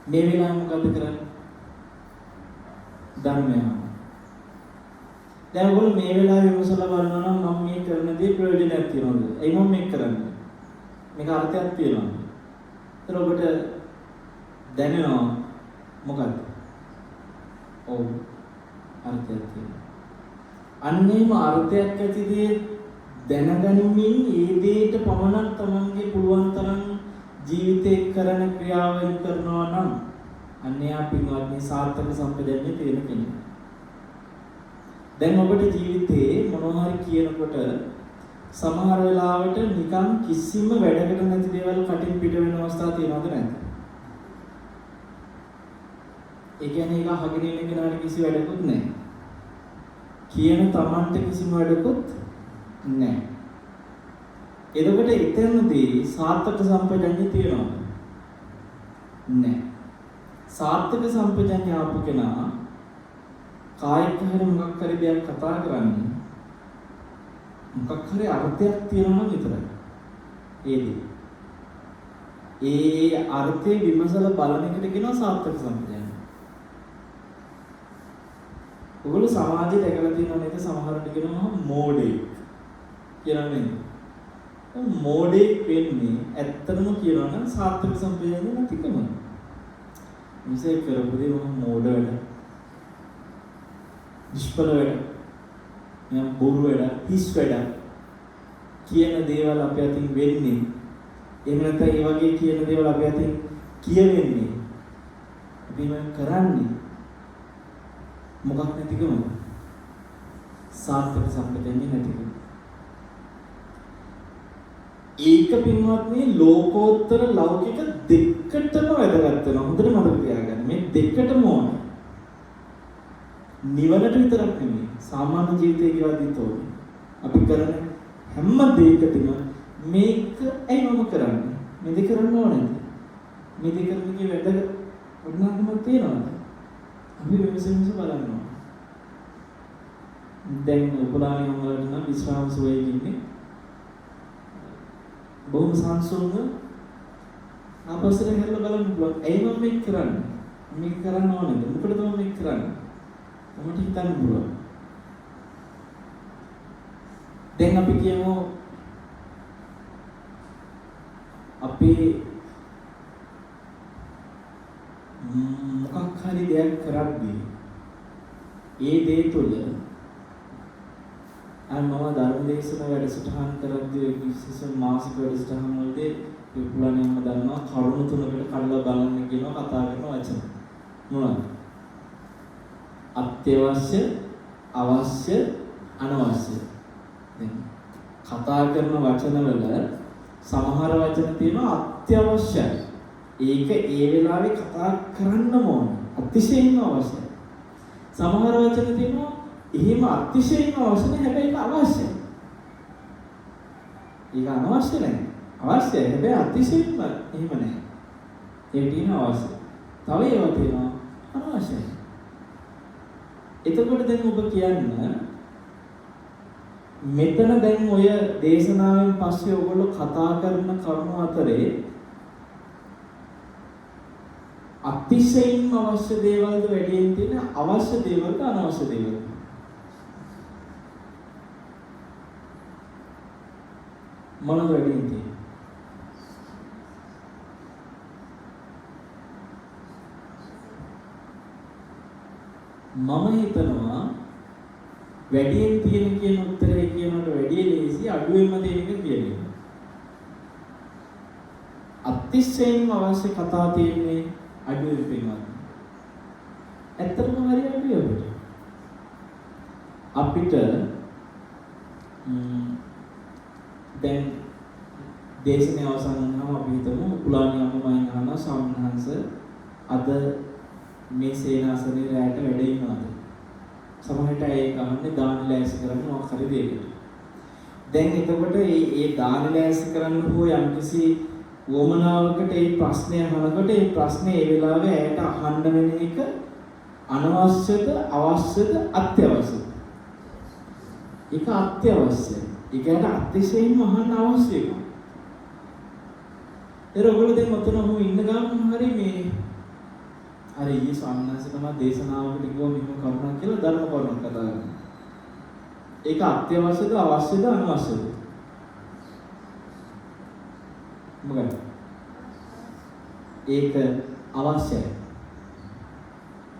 මේ වෙලාවේ මොකද කරන්නේ? ධර්මය. දැන් ඔයගොල්ලෝ මේ වෙලාවේ විමසලා බලනවා නම් මම මේ කරන දේ ප්‍රයෝජනයක් තියනවද? එයි මම මේක කරන්නේ. මේක අර්ථයක් තියනවද? ඒතර ඔබට දැනෙනවා මොකක්ද? ඔව් අර්ථයක් තියෙනවා. අන්නේම අර්ථයක් ඇති දේ දැනගනිමින් ඒ දෙයට පමණක් තමන්ගේ පුළුවන් තරම් ජීවිතේ කරන ක්‍රියාවන් කරනවා නම් අන්නේ අපින්වත්නි සාර්ථක සම්පජන්‍ය තියෙන කෙනෙක්. දැන් ඔබට ජීවිතේ මොනවා හරි කියනකොට සමහර වෙලාවට නිකන් කිසිම වැඩකට නැති දේවල් කටින් පිට වෙන අවස්ථා තියෙනවද නැද්ද? ඒ කියන්නේ ඒක අහගෙන ඉන්න කෙනාට කිසි වැඩකුත් නැහැ. කියන Tamante කිසිම වැඩකුත් නැහැ. එතකොට එතනදී සාර්ථක සම්පජන්‍ය තියෙනවද? නැහැ. සාර්ථක සම්පජන්‍ය ආපු කෙනා කායික හරි මොකක් හරි දෙයක් කතා කරන්නේ මොකක් හරි අර්ථයක් තියෙනවා නම් විතරයි. ඒ අර්ථේ විමසලා බලන එකට කියනවා සාර්ථක සම්පජන්‍ය. ඔයගොල්ලෝ සමාජයේ දැකලා තියෙනවා නේද සමහරවිට කියනවා මෝඩෙක් කියලා නේද? මෝඩෙක් වෙන්නේ ඇත්තටම කියනවා නම් සාර්ථක සම්ප්‍රදාය නැතිකම. මිසෙක් කරපු දේ මොන මෝඩ වැඩ. නිෂ්ඵල වැඩ. මම බොරු වැඩ, හිස් වැඩ කියන දේවල් අපි අතින් වෙන්නේ. එහෙම නැත්නම් ඒ වගේ කියන දේවල් අපි අතින් කියවෙන්නේ. අපි මම කරන්නේ මොකක් නැතිකම? සාර්ථක සම්පතෙන්නේ නැතිකම. ඒක පින්වත්නි ලෝකෝත්තර ලෞකික දෙකටම වැදගත් වෙනවා. හොඳට මතක තියාගන්න. මේ දෙකටම ඕනේ. නිවනට විතරක් නෙමෙයි. සාමාන්‍ය ජීවිතේ කියවද්දිත් ඕනේ. අපි කරන හැම දෙයකටම මේක ඇයි මම කරන්නේ? මේ දෙක කරන්න ඕනේද? මේ දෙක කරන්නේ වැදගත් වටිනාකමක් තියෙනවද? අපි විමසීමස බලන්න ඕනේ. දැන් උපලාණිය වලට නම් විශ්‍රාම සුවයේ ඉන්නේ. බොහොම සංසුන්ව ආපස්සට හැරලා බලන්න පුළුවන්. ඇයි මම මේක කරන්නේ? මේක කරන්න ඕනේද? මොකටද මම මේක කරන්නේ? මොකට හිතන්න පුළුවන්. දැන් අපි කියමු අපි මොකක් හරි දෙයක් කරද්දී ඒ දේ තුළ මම ධර්ම දේශන වැඩසටහන් කරද්දී විශේෂ මාසික වැඩසටහන් වලදී විපුලණයම දන්නවා කරුණු තුනකට කඩලා බලන්න කියනවා කතා කරන වචන මොනවද? අත්‍යවශ්‍ය, අවශ්‍ය, අනවශ්‍ය. දැන් කතා කරන වචන වල සමහර වචන තියෙනවා අත්‍යවශ්‍යයි. ඒක ඒ වෙලාවේ කතා කරන්න ඕන. අතිශයින්ම අවශ්‍යයි. සමහර වචන තියෙනවා එහෙම අතිශයින්ම අවශ්‍ය නැහැ හැබැයි ඒක අවශ්‍යයි. ඒක අනවශ්‍ය නැහැ. අවශ්‍යයි හැබැයි අතිශයින්ම එහෙම නැහැ. ඒක තියෙන අවශ්‍ය. තව ඒවා තියෙනවා අනවශ්‍යයි. එතකොට දැන් ඔබ කියන්න මෙතන දැන් ඔය දේශනාවෙන් පස්සේ ඔයගොල්ලෝ කතා කරන කරුණු අතරේ අතිශයින්ම අවශ්‍ය දේවල්ද වැඩියෙන් තියෙන අවශ්‍ය දේවල්ද අනවශ්‍ය දේවල්ද? මොනවද වැඩියෙන් තියෙන්නේ? මම හිතනවා වැඩියෙන් තියෙන කියන උත්තරේ කියනකට වැඩිය ලේසි අඩුවෙන්ම තියෙන එක කියන එක. අතිශයින්ම අවශ්‍ය කතා තියෙන්නේ අඩුවෙන් වෙනවා. ඇත්තටම හරි අඩුයි අපිට දැන් දේශනේ අවසන් වුණාම අපි හිතමු පුලාණි අම්මමයි අහනවා සම්හංශ අද මේ සේනාසනේ රැට වැඩ ඉන්නවද? සමහරට ඒක අහන්නේ දාන ලෑස්ති කරන්න මොකක් හරි දෙයකට. දැන් එතකොට මේ දාන ලෑස්ති කරන්න හෝ යම්කිසි වමනාවකට මේ ප්‍රශ්නය අහනකොට ඒ ප්‍රශ්නේ ඒ වෙලාවේ ඇයට අහන්න වෙන එක අනවශ්‍යද අවශ්‍යද අත්‍යවශ්‍යද? ඒක අත්‍යවශ්‍යයි. ඒකට අතිශයින්ම අහන්න අවශ්‍ය එකක්. ඒක ඔයගොල්ලෝ දැන් මතන ඔහොම ඉන්න ගමන් හරි මේ අර ඊයේ ස්වාමීන් වහන්සේ තමයි දේශනාවකට කිව්වා මෙහෙම කරුණක් කියලා ධර්ම කරුණක් කතා කරනවා. ඒක අත්‍යවශ්‍යද අවශ්‍යද අනවශ්‍යද? මොකද? ඒක අවශ්‍යයි.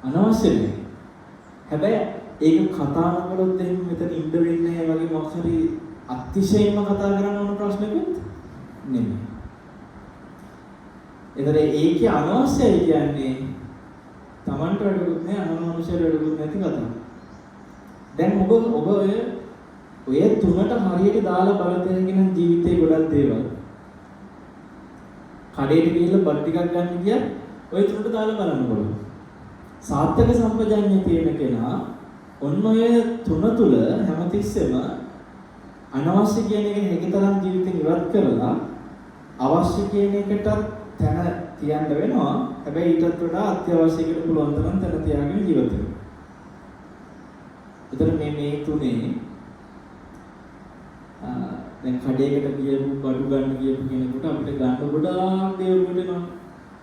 අනවශ්‍ය නෙවෙයි. හැබැයි ඒක කතා කරනකොට එහෙම මෙතන ඉන්න වෙන්නේ නැහැ වගේ මොකක් හරි අතිශයින්ම කතා කරන්න ඕන ප්‍රශ්නකුත් නෙමෙයි. ඒතර ඒකේ අනවශ්‍යයි කියන්නේ තමන්ට වැඩකුත් නෑ අනවශ්‍ය වැඩකුත් නැති කතාව. දැන් ඔබ ඔය තුනට හරියට දාලා බලතැනගෙන ජීවිතේ ගොඩක් දේවල්. කඩේට ගිහිල්ලා බත් ටිකක් ගන්න ගියත් ඔය තුනට දාලා බලනකොට සාර්ථක සම්පජඤ්ඤය තියෙන කෙනා ඔන්න ඔය තුන තුල හැමතිස්සෙම අනවශ්‍ය කියන එක හැකිතරම් ජීවිතේ ඉවත් කරලා අවශ්‍ය කියන එකට තැන තියන්න වෙනවා. හැබැයි ඊටත් වඩා අත්‍යවශ්‍ය එකට පුළුවන් තරම් තැන තියාගෙන ජීවත් වෙන්න. ඒතර මේ තුනේ දැන් කඩේකට ගියපු බඩු ගන්න ගියපු කෙනෙකුට අපිට ගන්න ගොඩාක් දේවල් වෙනවා.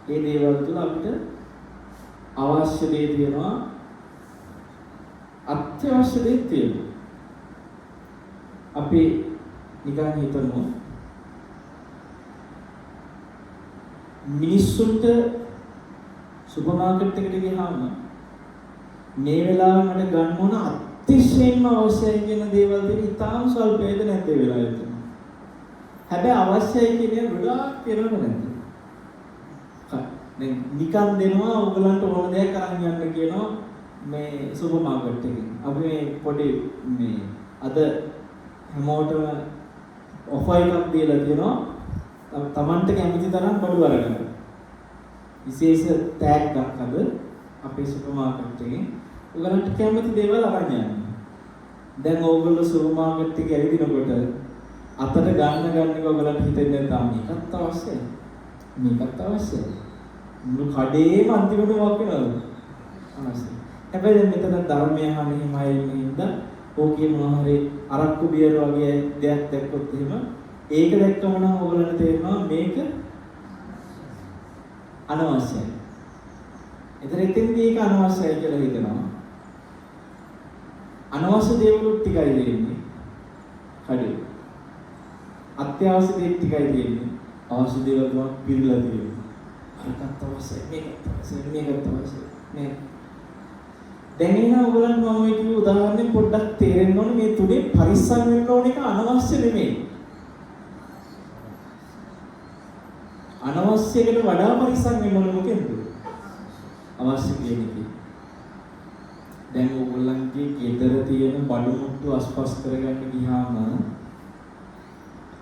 ඒ දේවල් තුල අපිට අවශ්‍ය දේ තියෙනවා අත්‍යවශ්‍ය දේ තියෙනවා. අපි නිකන් හිතමු මිනිස්සුන්ට සුපර් මාකට් එකට ගියාම මේ වෙලාවේ මට ගන්න ඕන අතිශයින්ම අවශ්‍යයි කියන දේවල් දෙක ඉතාම ස්වල්පයද නැද්ද ඒ වෙලාවේ තියෙන. හැබැයි අවශ්‍යයි කියන ගොඩාක් කරනව නැද්ද? දැන් නිකන් දෙනවා ඔයගලන්ට ඕන දෙයක් අරන් යන්න කියනවා මේ සුපර් මාකට් එකකින්. අපි මේ පොඩි මේ අද හැමෝටම ඔෆර් එකක් දීලා තියෙනවා. තමන්ට කැමති තරම් බඩු අරගන්න. විශේෂ ටැග් එකක් අද අපේ සුපර් මාකට් එකෙන් ඔයගලන්ට කැමති දේවල් අරන් යන්න. දැන් ඕගොල්ලෝ සුපර් මාකට් එකේ ඇවිදිනකොට අතට ගන්න එක ඔයගලන්ට හිතෙන්නේ නැත්නම් මේකත් අවශ්‍යයි. මේකත් අවශ්‍යයි. මුළු කඩේම අන්තිමට මොකක් වෙනවද? අවශ්‍යයි. හැබැයි දැන් මෙතන ධර්මය අහන්නේ හිමයි ඉඳන් ඕකේ මොනවා හරි අරක්කු බියර වගේ දෙයක් දැක්කොත් එහෙම ඒක දැක්කම නම් ඔයගලන්ට තේරෙනවා මේක අනවශ්‍යයි. ඒතර එතෙන්දී ඒක අනවශ්‍යයි කියලා හිතනවා. අනවශ්‍ය දේවල් ටිකයි දෙන්නේ. කඩේ. අත්‍යවශ්‍ය දේ ටිකයි දෙන්නේ. අවශ්‍ය දේවල් තමයි පිළිලා දෙන්නේ. අරකට අවශ්‍යයි මේකට අවශ්‍යයි මේකට අවශ්‍යයි නේ. දැන් එන ඔයගලන්ට මම මේ කිව්ව උදාහරණය පොඩ්ඩක් තේරෙන්න ඕනේ මේ තුනේ පරිස්සම් වෙන්න ඕන එක අනවශ්‍ය නෙමෙයි. අනවශ්‍යකට වඩා පරිස්සම් වෙන්න ඕනේ මොකෙන්ද? අවශ්‍ය කියන්නේ. දැන් ඕගොල්ලන්ගේ ගෙදර තියෙන බඩු මුට්ටු අස්පස් කරගන්න ගියාම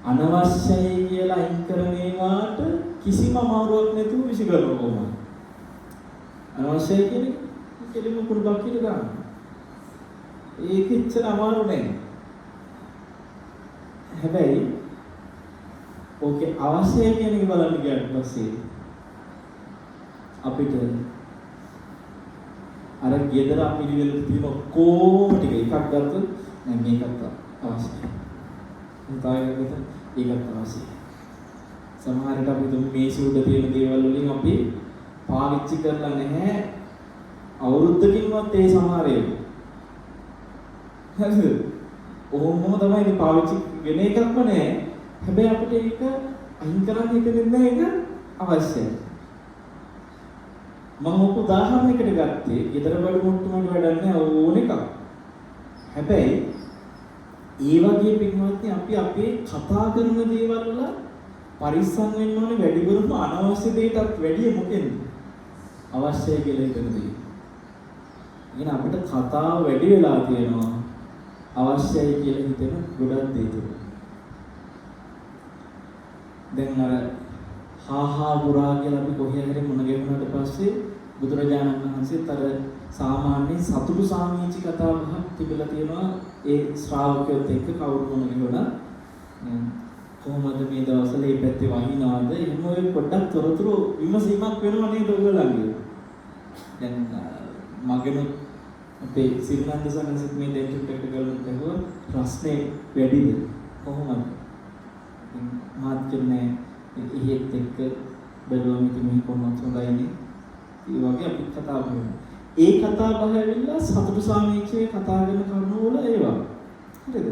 අනවශ්‍යයි කියලා අයින් කරන ඒවාට කිසිම අමාරුවක් නැතුව විසිකරනවා කොහොමද? අනවශ්‍යයි කියන්නේ කෙලිම කුඩක් කියලා ගන්න. ඒක ඉච්චර අමාරු නෑ. හැබැයි ඕකේ අවශ්‍යයි කියන එක බලන්න ගියාට පස්සේ අපිට අර ගෙදර පිළිවෙලට තියෙන ඔක්කොම ටික එකක් ගත්තොත් නෑ මේකත් අවශ්‍යයි. ඒකත් අවශ්‍යයි. සමහර විට අපි දුම් මේසෙ උඩ තියෙන දේවල් වලින් අපි පාවිච්චි කරලා නැහැ අවුරුද්දකින්වත් ඒ සමහර ඒවා. හරිද? ඔහොමම තමයි ඉතින් පාවිච්චි වෙන එකක්ම නැහැ. හැබැයි අපිට ඒක අයින් කරන්න හිතෙන්නේ නැහැ ඒක අවශ්‍යයි. මම ඔක උදාහරණයකට ගත්තේ ගෙදර බඩු මුට්ටුමට වැඩන්නේ ඕන එකක්. හැබැයි ඒ වගේ පින්වත්නි අපි අපේ කතා කරන දේවල් වල පරිස්සම් වෙන්න ඕනේ වැඩිපුරම අනවශ්‍ය දෙයටත් වැඩිය මොකෙන්ද? අවශ්‍යයි කියලා හිතන දේ. ඉතින් අපිට කතාව වැඩි වෙලා තියෙනවා අවශ්‍යයි කියලා හිතෙන ගොඩක් දේ තුන. දැන් අර හාහා පුරා කියලා අපි කොහේ හරි මුණ ගැහුණාට පස්සේ බුදුරජාණන් වහන්සේත් අර සාමාන්‍ය සතුටු සාමීචි කතා බහක් තිබිලා තියෙනවා ඒ ශ්‍රාවකයොත් එක්ක කවුරු මුණ ගැහුණා කොහොමද මේ දවස්වල මේ පැත්තේ වහිනවද එහෙම ඔය පොඩ්ඩක් තොරතුරු විමසීමක් වෙනවා නේද ඔයගොල්ලන්ගේ. දැන් මගෙනුත් අපේ සිරිනන්ද සනසිත් මේ දෙන්ට් එකට ගලන ප්‍රශ්නේ වැඩිද කොහොමද? මාත් කියන්නේ එහෙත් එක්ක බැලුවම ඉතින් මේ කොහොමද හොඳයිනේ. ඒ වගේ අපි කතා කරනවා. ඒ කතා බහ ඇවිල්ලා සතුටු සාමීචයේ කතා කරන කරුණු වල ඒවා. හරිද?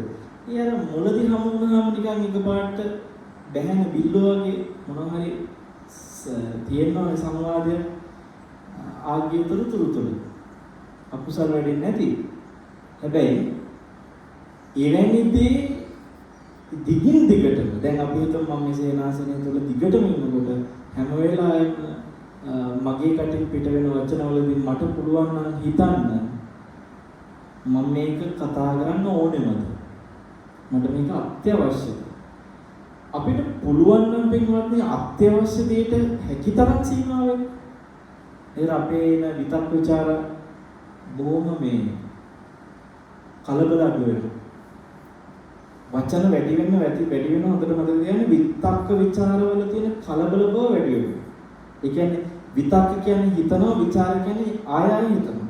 ඊයර මොළදී හමු වුණාම නිකන් එකපාරට බැහැන බිල්ලෝ වගේ මොනවා හරි තියෙනවා සංවාදය ආගිය තුරු අකුසල වෙන්නේ නැති. හැබැයි එවැනි දේ දිගින් දිගටම දැන් අපි හිතමු මම මේ සේනාසනය තුළ දිගටම ඉන්නකොට හැම වෙලාවෙම මගේ කටින් පිට වෙන වචනවලදී මට පුළුවන් නම් හිතන්න මම මේක කතා කරන්න ඕනෙමද? මට මේක අත්‍යවශ්‍යද? අපිට පුළුවන් නම් පින්වත්නි අත්‍යවශ්‍ය දෙයට හැකිතරම් සීමා වෙන්න. ඒතර අපේ එන විතක් ਵਿਚාර බොහොම මේ කලබල අඩු වෙනවා. වචන වැඩි වෙන හොඳට මතක තියාගන්න විතක්ක ਵਿਚාරවල තියෙන කලබල බව වැඩි වෙනවා. ඒ කියන්නේ විතක්ක කියන්නේ හිතනවා ਵਿਚාර කියන්නේ ආයෙ හිතනවා.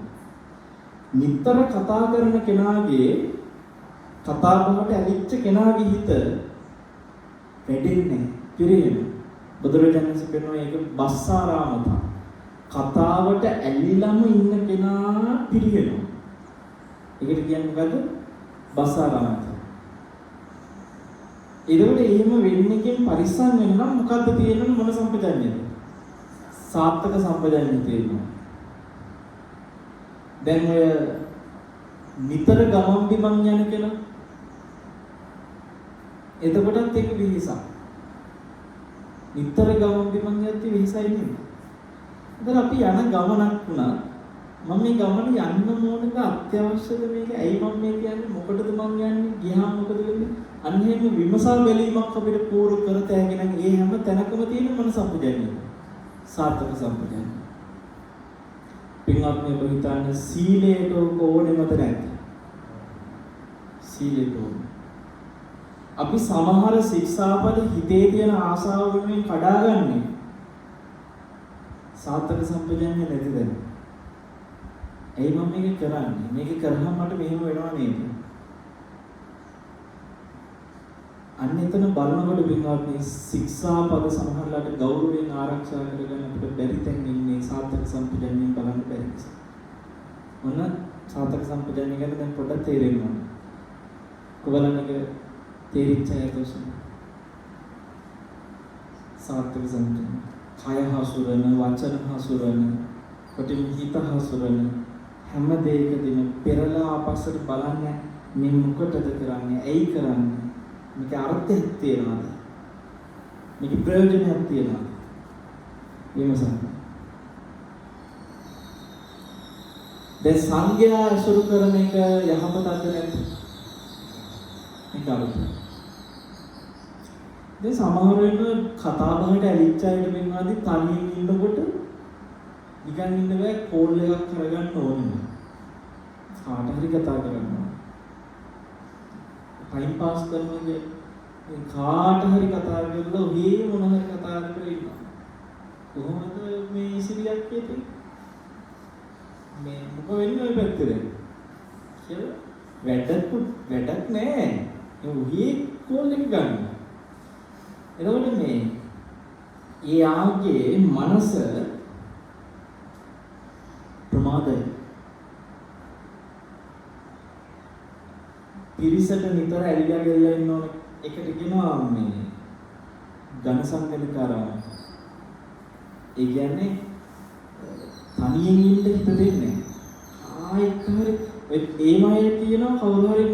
නිතර කතා කරන කෙනාගේ කතා බහට ඇලිච්ච කෙනාගේ හිත වැඩෙන්නේ පිරෙන්නේ. බුදුරජාණන් වහන්සේ කියනවා ඒක බස්සාරාමත. කතාවට ඇලිලම ඉන්න කෙනා පිරිහෙනවා. ඒකට කියන්නේ මොකද්ද? බස්සාරාමත. ඒකවල එහෙම වෙන්නකින් පරිස්සම් වෙන්න නම් මොකද්ද තියෙන්නේ මොන සම්පජඤ්ඤයද? සාර්ථක සම්පජඤ්ඤය තියෙනවා. දැන් ඔය නිතර ගමන් බිමන් යන කෙනා එතකොටත් ඒක විහිසක්. නිතර ගමන් බිමන් යද්දි විහිසයි නෙමෙයි. ඒතර අපි යන ගමනක් වුණා මම මේ ගමන යන්න ඕනක අත්‍යවශ්‍යද මේක? ඇයි මම මේ කියන්නේ? මොකටද මම යන්නේ? ගියාම මොකද වෙන්නේ? අන්න එහෙම විමසා බැලීමක් අපිට පූර්ව කරත හැකි නම් ඒ හැම තැනකම තියෙන මොන සම්පජඤ්ඤයද? සාර්ථක සම්පජඤ්ඤය. පින්වත්නි ඔබ හිතන්නේ සීලයට ඕනෙමද නැද්ද? සීලයට ඕනේ. අපි සමහර ශික්ෂාපද හිතේ තියෙන ආසාව වෙනුවෙන් කඩාගන්නේ සාර්ථක සම්පජඤ්ඤය නැතිද? ඇයි මම මේක කරන්නේ? මේක කරාම මට මෙහෙම වෙනවා නේද? අන්න එතන බලනකොට පින්වත්නි ශික්ෂාපද සමහරලාට ගෞරවයෙන් ආරක්ෂා කරගන්න අපිට බැරි තැන් ඉන්නේ සාර්ථක සම්පජඤ්ඤයෙන් බලන්න බැරි නිසා. මොන සාර්ථක සම්පජඤ්ඤය ගැන දැන් පොඩ්ඩක් තේරෙන්න ඕනේ. කොබලන්නක තේරිච්ච අය තෝසන. සාර්ථක සම්පජඤ්ඤය. කය හසුරන, වචන හසුරන, කොටින් හිත හසුරන හැම දෙයකදීම පෙරලා ආපස්සට බලන්නේ මේ මොකටද කරන්නේ? ඇයි කරන්නේ? මේක අර්ථයක් තියනවාද? මේක ප්‍රයෝජනයක් තියනවාද? විමසන්න. දැන් සංඝයා අසුරු කරන එක යහපතක්ද නැද්ද? මේක අර්ථය. දැන් සමහර වෙලාවට කතා බහට ඇලිච්ච අයට වෙනවාදී තනියෙන් ඉන්නකොට නිකන් ඉන්න බෑ කෝල් එකක් කරගන්න ඕනේ. කාට හරි කතා කරන්න ඕනේ. ටයිම් පාස් කරනකොට කාට හරි කතා කරලා ඔහේ මොන හරි කතා කරලා ඉන්නවා. කොහොමද මේ ඉසිරියක් කියන්නේ? මේ මොකද වෙන්නේ ඔය පැත්තේ? කියලා වැඩක් නෑ. ඒ ඔහේ කෝල් එක ගන්න. එතකොට මේ යාගේ මනස ප්‍රමාදයි. පිරිසට නිතර ඇලිලා ගෙල්ලා ඉන්න ඕන එකට කියනවා මේ ඝන සංගණිකාරාම. ඒ කියන්නේ තනියෙන් ඉන්න හිත දෙන්නේ. ආයෙත් හරි ඒ මායේ තියෙනවා කවුරු හරි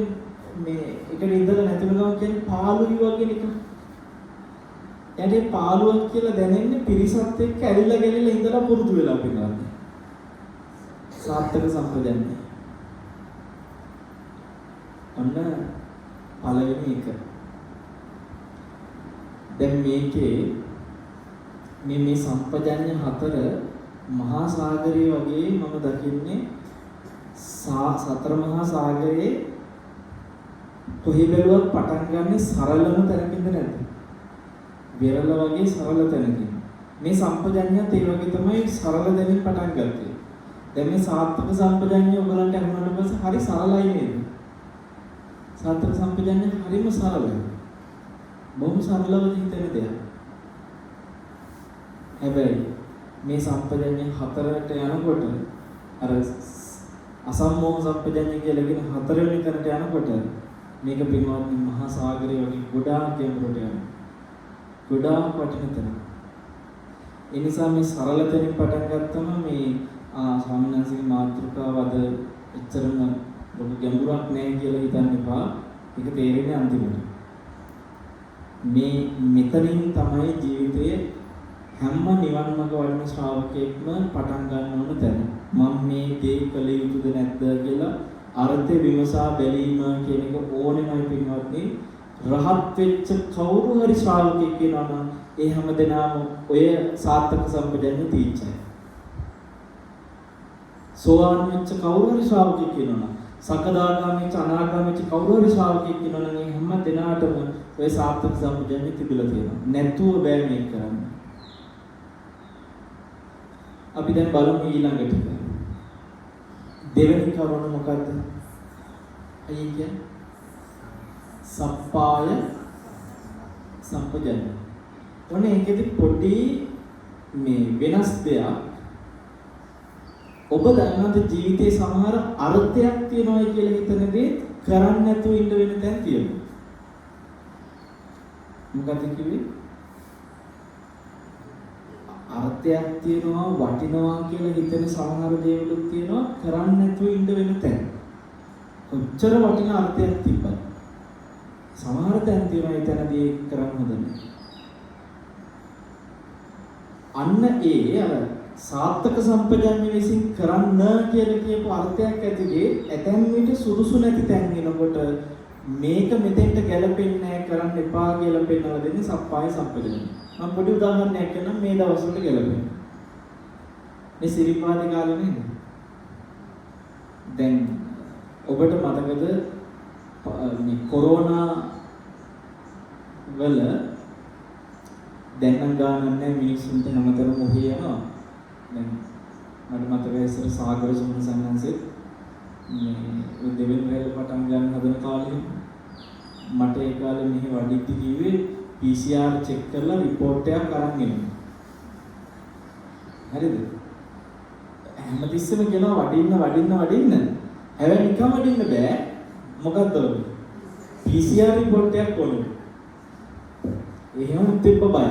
මේ එකට ඉඳලා නැතිව ගමන් කියන්නේ පාළුයි වගේ නිකන්. යන්නේ පාළුවක් කියලා දැනෙන්නේ පිරිසත් එක්ක ඇලිලා ගෙලිලා ඉඳලා පුරුදු වෙලා පිනවා. සාර්ථක සම්පජඤ්ඤය. අන්න පළවෙනි එක. දැන් මේකේ මේ සම්පජඤ්ඤ හතර මහා සාගරය වගේ මම දකින්නේ සතර මහා සාගරයේ කොහේ බැලුවත් පටන් ගන්න සරලම තැනකින්ද නැද්ද? විරල වගේ සරල තැනකින්. මේ සම්පජඤ්ඤයත් ඒ වගේ තමයි සරල දෙමින් පටන් ගත්තේ. දැන් මේ සාර්ථක සම්පජඤ්ඤය ඔයගලන්ට අහුනට පස්සේ හරි සරලයි නේද? සාර්ථක සම්පජඤ්ඤය හරිම සරලයි. බොහොම සරලව හිතෙන දෙයක්. හැබැයි මේ සම්පජඤ්ඤය හතරට යනකොට අර අසම්මෝහ සම්පජඤ්ඤය කියලා කියන හතරවෙනි තැනට යනකොට මේක පින්වත්නි මහා සාගරය වගේ ගොඩාක් ගැඹුරට යනවා. ගොඩාක් වටින තැන. ඒ නිසා මේ සරල තැනින් පටන් ගත්තම මේ ස්වාමීන් වහන්සේගේ මාතෘකාව අද එච්චරම ලොකු ගැඹුරක් නැහැ කියලා හිතන්න එපා. ඒක තේරෙන්නේ අන්තිමට. මේ මෙතනින් තමයි ජීවිතයේ හැම නිවන් මඟ වඩන ශ්‍රාවකයෙක්ම පටන් ගන්න ඕන තැන. මම මේ දේ කළ යුතුද නැද්ද කියලා අර්ථය විමසා බැලීම කියන එක ඕනෙමයි පින්වත්නි. රහත් වෙච්ච කවුරු හරි ශ්‍රාවකෙක් වෙනවා නම් ඒ හැමදෙනාම ඔය සාර්ථක සම්පජඤ්ඤය තීච්චයි. සෝවාන් වෙච්ච කවුරු හරි ශ්‍රාවකෙක් වෙනවා නම් සකදාගාමී අනාගාමී කවුරු හරි ශ්‍රාවකෙක් වෙනවා නම් මේ හැම දෙනාටම ඔය සාර්ථක සම්පජඤ්ඤය තිබිලා තියෙනවා. නැතුව බෑ මේක කරන්න. අපි දැන් බලමු ඊළඟට. දෙවෙනි කරුණ මොකද්ද? අයිය කියන්නේ සප්පාය සම්පජඤ්ඤය. ඔන්න ඒකෙදි පොඩි මේ වෙනස් දෙයක්. ඔබ දන්නවද ජීවිතේ සමහර අර්ථයක් තියනවායි කියලා හිතන දේ කරන්නේ නැතුව ඉන්න වෙන තැන් තියෙනවා. මොකද කිව්වේ? අර්ථයක් තියෙනවා වටිනවා කියලා හිතෙන සමහර දේවලුත් තියෙනවා කරන්නේ නැතුව ඉන්න වෙන තැන. කොච්චර වටිනා අර්ථයක් තිබ්බත් සමහර තැන් තියෙනවා ඒ තැනදී කරන්න හොඳ නැහැ. අන්න ඒ අර සාර්ථක සම්පජන්‍ය විසින් කරන්න කියලා කියපු අර්ථයක් ඇතිදී ඇතැම් විට සුදුසු නැති තැන් වෙනකොට මේක මෙතෙන්ට ගැලපෙන්නේ නැහැ කරන්න එපා කියලා පෙන්නලා දෙන්නේ සප්පාය සම්පජන්‍ය. මම පොඩි උදාහරණයක් කියන්නම් මේ දවස්වල ගැලපෙන. මේ සිරිපාදේ කාලේ නේද? දැන් ඔබට මතකද මේ කොරෝනා වල දැන් නම් ගානක් නැහැ මිනිස්සුන්ට හැමතැනම ඔහේ යනවා. දැන් මට මතකයි ඉස්සර සාගර සුමන සංඝංශෙත් මේ දෙවෙනි වෙලේ පටන් ගන්න හදන කාලේ මට ඒ කාලේ මෙහි වඩිද්දි කිව්වේ PCR චෙක් කරලා report එකක් අරන් එන්න. හරිද? හැමතිස්සෙම කියනවා වඩින්න. හැබැයි නිකන් වඩින්න බෑ. මොකද්ද ඔය? PCR report එකක් ඕනේ. එහෙම තිබ්බ බය.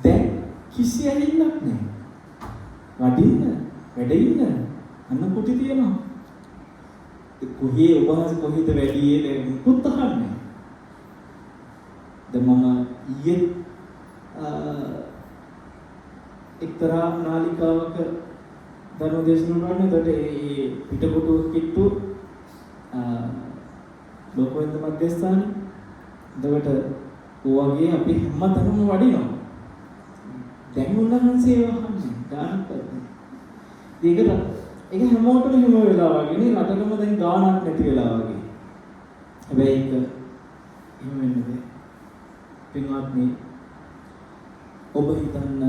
දැන් කිසි ඇහිල්ලක් නැහැ. වඩින්න, වැඩ ඉන්න. අන්න කුටි තියනවා. කොහේ ඔබහස කොහෙද වැඩියේ දැන් මුකුත් අහන්නේ. දැන් මම ඊයේ එක්තරා නාලිකාවක ධර්ම දේශනාවක් කරනවා. ඒකට ඒ පිටකොටු කිට්ටු ලෝකවෙන්ද මධ්‍යස්ථානේ. එතකොට ඔයගේ අපි හැමතැනම වඩිනවා. දැන් උන්වහන්සේ වහන්නේ ගානක් කරන්නේ. ඒක හැමෝටම හිම වෙලා වගේ නේ රටකම දැන් ගානක් නැති වෙලා වගේ. හැබැයි ඒක හිම වෙන්නේ. පින්වත්නි ඔබ හිතන්න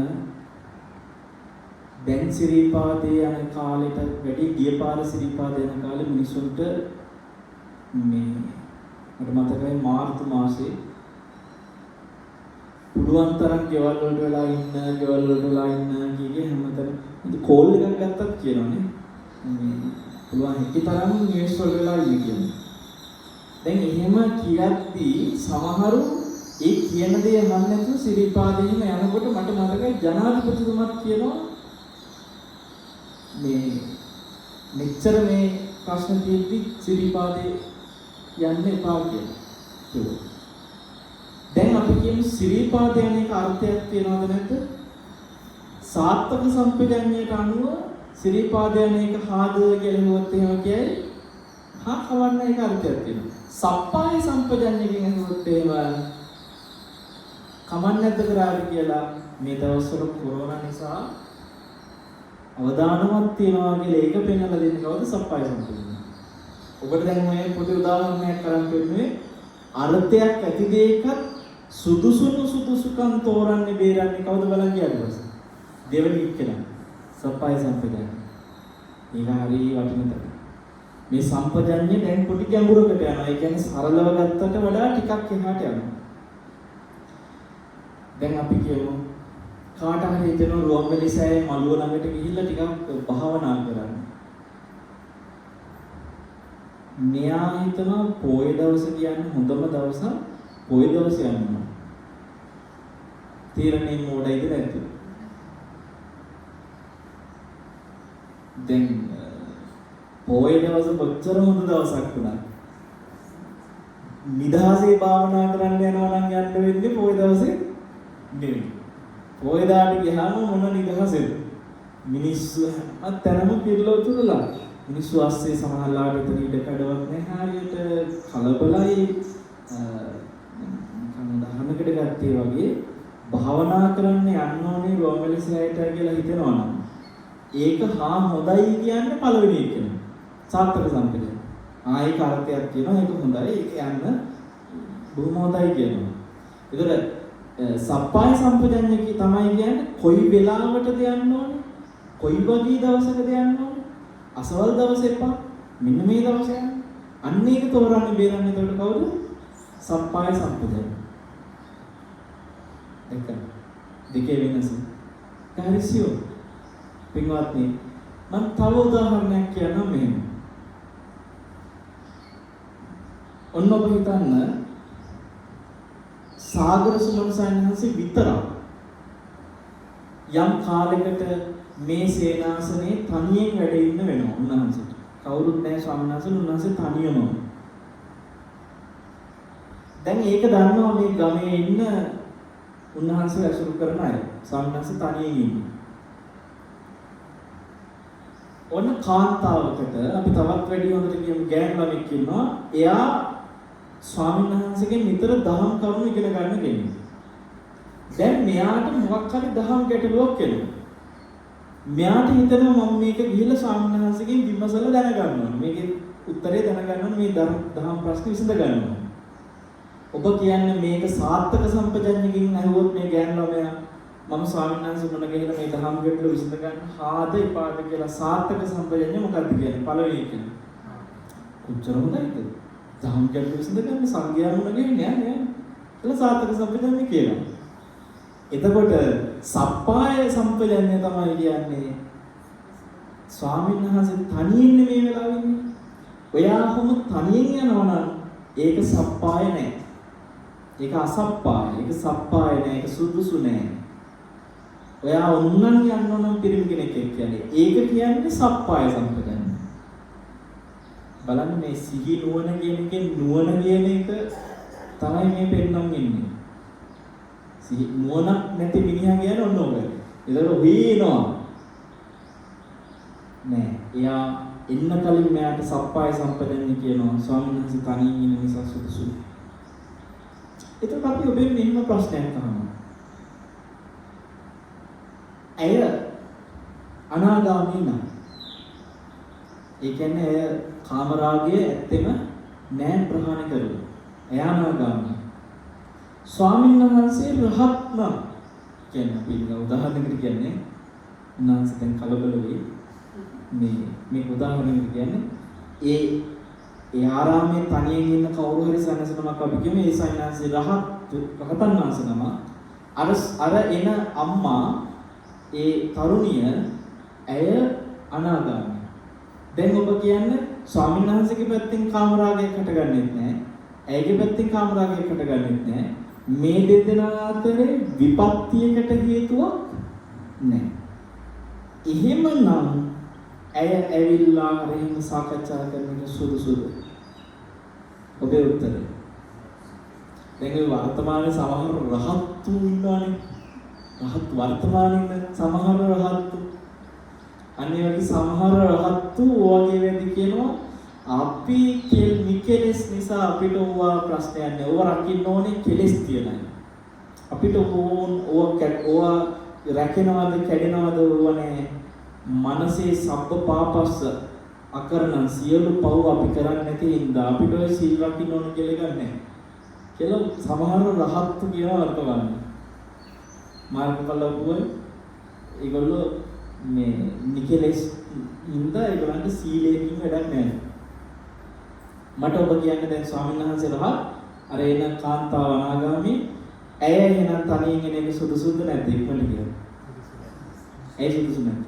දැන් සිරිපාදේ යන කාලෙට වැඩි ගිය පාර සිරිපාදේ යන කාලේ මිනිසුන්ට මේ මට මතකයි මාර්තු මාසේ පුළුවන් තරම් ගෙවල් වලට වෙලා ඉන්න කීගේ හැමතැනම කෝල් එකක් ගත්තත් කියනවනේ මේ පුළුවන් හිටි තරම් නිවස් වල වෙලා ඉන්න කියන්නේ. දැන් එහෙම කියද්දී සමහරු ඒ කියන දේ අහන්න නැතුව සිරිපාදේම යනකොට මට මතකයි ජනාධිපතිතුමත් කියනවා මේ මෙච්චර මේ ප්‍රශ්න තියෙද්දි සිරිපාදේ යන්න එපා කියලා. දැන් අපි කියමු සිරිපාදේ යන එක අර්ථයක් තියනවද නැද්ද? සාර්ථක සම්පජන්ණයට අනුව සිරිපාදේ යන එක හාද කියලා හිතුවොත් එහෙම කියයි. හා කවන්න එක අර්ථයක් තියෙනවා. සප්පාය සම්පජන්ණයකින් හිතුවොත් එහෙම කමන්නේ නැද්ද කරාද කියලා මේ දවස්වල කොරෝනා නිසා අවදානමක් තියනවා කියලා ඒක පෙන්වලා දෙන්නේ කවුද? සප්පාය සම්පජන්ණය. ඔබට දැන් මේ පොඩි උදාහරණයක් කරන් දෙන්නේ අර්ථයක් ඇති දෙයකට සුදුසුකම් තෝරන්නේ බේරන්නේ කවුද බලන්න කියද්දී දෙවෙනි එක්කෙනා සප්පාය සම්පජන්ණය. ඒක හරි වටිනතර. මේ සම්පජන්ණය දැන් පොඩි ගැඹුරකට යනවා. ඒ කියන්නේ සරලව ගත්තට වඩා ටිකක් එහාට යනවා. දැන් අපි කියමු කාට හරි හිතෙනවා රුවන්වැලි සෑයේ මළුව ළඟට ගිහිල්ලා ටිකක් භාවනා කරන්න. මෙයා හිතනවා පොය දවස කියන්නේ හොඳම දවස පොය දවස යනවා. තීරණේ මොඩයිද නැද්ද? දැන් පොය දවස කොච්චර හොඳ දවසක් වුණා. නිදහසේ භාවනා කරන්න යනවා නම් යන්න වෙන්නේ පොය දවසේ නෙවෙයි. පොය දාට ගියාම මොන නිදහසෙද? මිනිස්සු අතනම පිරලොතුලා. මිනිස්සු ASCII සමහරලාට එතන ඉඩ කඩවක් නැහැ. හරියට කලබලයි කනදානකට ගත්තේ වගේ භාවනා කරන්න යන්න ඕනේ රෝමලිසයට කියලා හිතනවා නම් ඒක හා හොඳයි කියන්නේ පළවෙනි එක නේ. සාර්ථක සම්පජන්ණය. ඒක අර්ථයක් කියනවා ඒක හොඳයි ඒක යන්න බොහොම හොඳයි කියනවා. ඒතර සප්පාය සම්පජන්ණය තමයි කියන්නේ කොයි වෙලාවටද යන්න ඕනේ? කොයි වගේ දවසකද යන්න ඕනේ? අසවල් දවස් එපා. මෙන්න මේ දවස යන්න. අන්න ඒක තෝරන්නේ බේරන්නේ එතකොට කවුද? සප්පාය සම්පජන්ණය. දෙකේ වෙනස. කාර්යසියෝ. පින්වත්නි මම තව උදාහරණයක් කියන්නම් මෙහෙම. ඔන්න ඔබ හිතන්න සාගර සුමන සංඝංශේ විතරක් යම් කාලයකට මේ සේනාසනේ තනියෙන් වැඩ ඉන්න වෙනවා උන්වහන්සේට. කවුරුත් නැහැ ස්වාමීන් වහන්සේ උන්වහන්සේ තනියම. දැන් ඒක දන්නවා මේ ගමේ ඉන්න උන්වහන්සේ ඇසුරු කරන අය. ස්වාමීන් වහන්සේ තනියෙන් ඉන්නේ. ඔන්න කාන්තාවකට අපි තවත් වැඩි හොඳට කියමු ගෑනු ළමෙක් ඉන්නවා. එයා ස්වාමීන් වහන්සේගෙන් නිතර දහම් කරුණු ඉගෙන ගන්න කෙනෙක්. දැන් මෙයාට මොකක් හරි දහම් ගැටලුවක් එනවා. මෙයාට හිතෙනවා මම මේක ගිහිල්ලා ස්වාමීන් වහන්සේගෙන් විමසලා දැනගන්න ඕනේ. මේකේ උත්තරේ දැනගන්න ඕනේ මේ දහම් ප්‍රශ්න විසඳ ගන්න ඕනේ. ඔබ කියන්නේ මේක සාර්ථක සම්පජඤ්ඤකින් අහුවොත් මේ ගෑනු ළමයා මම ස්වාමීන් වහන්සේ මොන ගිහිල්ලා මේ දහම් ගැටලුව විසඳ ගන්න හාද එපාද කියලා සාර්ථක සම්පජඤ්ඤය මොකක්ද කියන්නේ? පළවෙනි එක. කොච්චර හොඳයිද? දහම් ගැටලුව විසඳ ගන්න සංඝයා මොන ගිහින්නේ නෑ. කියලා සාර්ථක සම්පජඤ්ඤය කියනවා. එතකොට සප්පාය සම්පජඤ්ඤය තමයි කියන්නේ ස්වාමීන් වහන්සේ තනියෙන් මේ වෙලාවෙ ඉන්නේ. ඔයාම තනියෙන් යනවා නම් ඒක සප්පාය නෑ. ඒක අසප්පාය. ඒක සප්පාය නෑ. ඒක සුදුසු නෑ. ඔයා උන්නන් යන්න ඕන පිරිමි කෙනෙක් කියන්නේ. ඒක කියන්නේ සප්පාය සම්පජඤ්ඤය. බලන්න මේ සිහි නුවණ කියන එකේ නුවණ කියන එක තමයි මේ පෙන්නන් ඉන්නේ. සිහි නුවණක් නැති මිනිහා කියන්නේ ඔන්න ඔබ. ඒතර වේනවා. නෑ. එයා එන්න කලින් මෙයාට සප්පාය සම්පජඤ්ඤය කියනවා. ස්වාමීන් වහන්සේ තනියෙන් ඉන්න නිසා සුදුසුයි. එතකොට අපි ඔබෙන් මෙන්න ප්‍රශ්නයක් අහනවා. ඇය අනාගාමී නම් ඒ කියන්නේ ඇය කාමරාගය ඇත්තෙම නෑ ප්‍රහාණය කරුවා. එය අනාගාමී. ස්වාමීන් වහන්සේ රහත් නම් කියන්නේ අපි උදාහරණයකට කියන්නේ උන්වහන්සේ දැන් කලබල වෙයි. මේ උදාහරණයකට කියන්නේ ඒ ආරාමයේ තනියෙන් ඉන්න කවුරු හරි සනසනමක් අපි කියමු ඒ සයන්හන්සේ රහතන් වහන්සේ නම අර එන අම්මා ඒ තරුණිය ඇය අනාගාමී. දැන් ඔබ කියන්නේ ස්වාමීන් වහන්සේගේ පැත්තෙන් කාමරාගයක් හටගන්නෙත් නැහැ. ඇයගේ පැත්තෙන් කාමරාගයක් හටගන්නෙත් නැහැ. මේ දෙදෙනා අතරේ විපත්තියකට හේතුවක් නැහැ. එහෙමනම් ඇය ඇවිල්ලා හරිම සාකච්ඡා කරන එක සුදුසුද? ඔබේ උත්තරය. දැන් මේ වර්තමානයේ සමහර රහත්තු ඉන්නවනේ. රහත් වර්තමානයේ සමහර රහත්තු අනිත් වගේ සමහර රහත්තු වගේ වෙද්දි කියනවා අපි නිකෙලස් නිසා අපිට ඕවා ප්‍රශ්නයක් නෑ. ඕවා රකින්න ඕනේ කෙලස් තියනයි. අපිට ඕවා රැකෙනවද කැඩෙනවද ඕවා නෑ. මනසේ සබ්බ පාපස්ස අකරණ සියලු පව් අපි කරන්නේ නැති හින්දා අපිට ඔය සීල් රකින්න ඕනේ කියලා ගන්නෑ. කියලා සමහර රහත්තු කියනවා වර්තමානයේ. මාර්ගඵල ලැබුවොත් ඒගොල්ලෝ මේ නිකලස් හින්දා ඒගොල්ලන්ට සීලයෙන් වැඩක් නැහැ. මට ඔබ කියන්නේ දැන් ස්වාමීන් වහන්සේ රහ අර එන කාන්තාව අනාගාමී ඇය එහෙනම් තනියෙන් එන එක සුදුසුද නැද්ද ඉක්මනට කියන්න. ඇයි සුදුසු නැද්ද?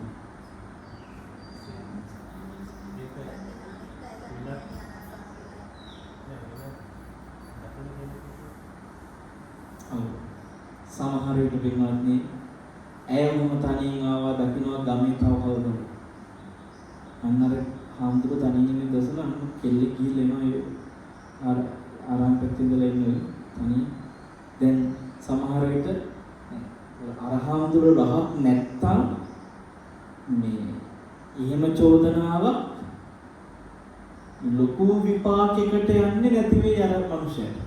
සමහර විට පින්වත්නි ඇය මොම තනියෙන් ආවා දකින්නවා ගමේ තව කවුරුද අන්නර හාමුදුරු තනියෙන් ඉන්න දසල අන්න කෙල්ල ගිහිල්ලා එනවා ඒ ආරාම පැත්තේ ඉඳලා එන්නේ තනිය. දැන් සමහර විට අරහාමුදුරු රහක් නැත්තම් මේ එහෙම චෝදනාවක් ලොකු විපාකයකට යන්නේ නැති වෙයි අර මනුස්සයාට.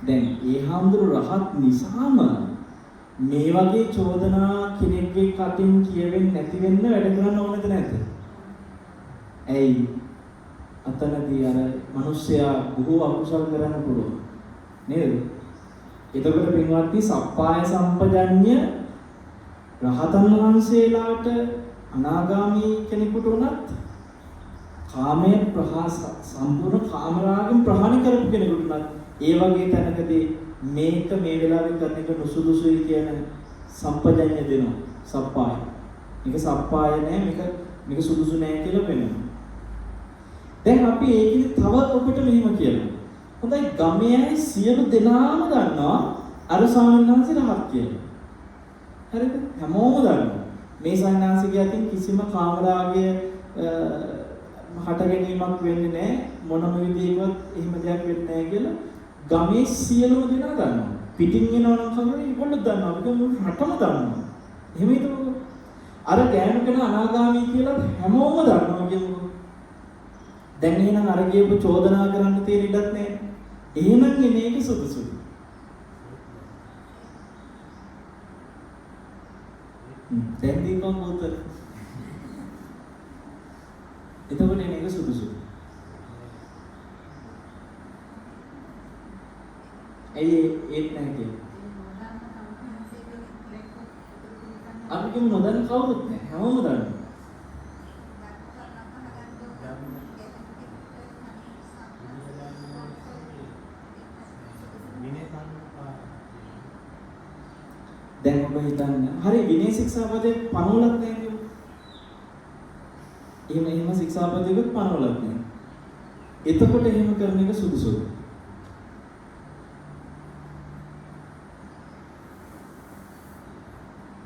දැන් ඒ හාමුදුරු රහත් නිසාම මේ වගේ චෝදනා කෙනෙක්ගේ කටින් කියවෙන්නේ නැති වෙන්න වැඩ කරන්න ඕනද නැද්ද? ඇයි? අතනදී අර මිනිස්සයා බොහෝ අකුසල් කරන්න පුළුවන්. නේද? එතකොට පින්වත්නි සප්පාය සම්පජඤ්ඤය රහතන් වහන්සේලාට අනාගාමී කෙනෙකුට උනත් කාමයේ සම්පූර්ණ කාමරාගෙන් ප්‍රහාණය කරපු කෙනෙකුට උනත් ඒ වගේ තැනකදී මේක මේ වෙලාවේ කරන එක නුසුදුසුයි කියන සම්පජඤ්ඤය දෙනවා සප්පාය. මේක සප්පාය නෑ මේක සුදුසු නෑ කියලා වෙනවා. දැන් අපි ඒකෙදි තව ඔබට මෙහෙම කියනවා. හොඳයි ගමේ අය සියලු දෙනාම දන්නවා අර ස්වාමීන් වහන්සේ රහත් කියලා. හරිද? හැමෝම දන්නවා. මේ සන්නාසිකය අතින් කිසිම කාමරාගය හට ගැනීමක් වෙන්නේ නැහැ. මොනම විදිහකවත් එහෙම දෙයක් වෙන්නේ නැහැ කියලා ගමේ සියලුම දෙනා දන්නවා. පිටින් එනවනම් කවුරුයි ඒගොල්ලෝ දන්නවා. ඒක මුළු රටම දන්නවා. එහෙම හිතමුකෝ. අර ගෑනු කෙනා අනාගාමී කියලා හැමෝම දන්නවා කියමුකෝ. දැන් එහෙනම් අර ගියපු චෝදනා කරන්න තියෙන ඉඩක් නැහැ. එහෙනම් එන්නේ ඒක සුදුසුයි. දැන් දීපන් උත්තර. එතකොට මේක සුදුසුයි. ඇයි ඒත් නැහැ කියන්නේ? අපි කිව්ව නොදන්න කවුරුත් නැහැ. හැමෝම දන්නවා. දැන් ඔබ හිතන්න හරි විනය ශික්ෂාපදේ පනවලක් නැහැ කියමු. එහෙම ශික්ෂාපදයකට පනවලක් නැහැ. එතකොට එහෙම කරන එක සුදුසුයි.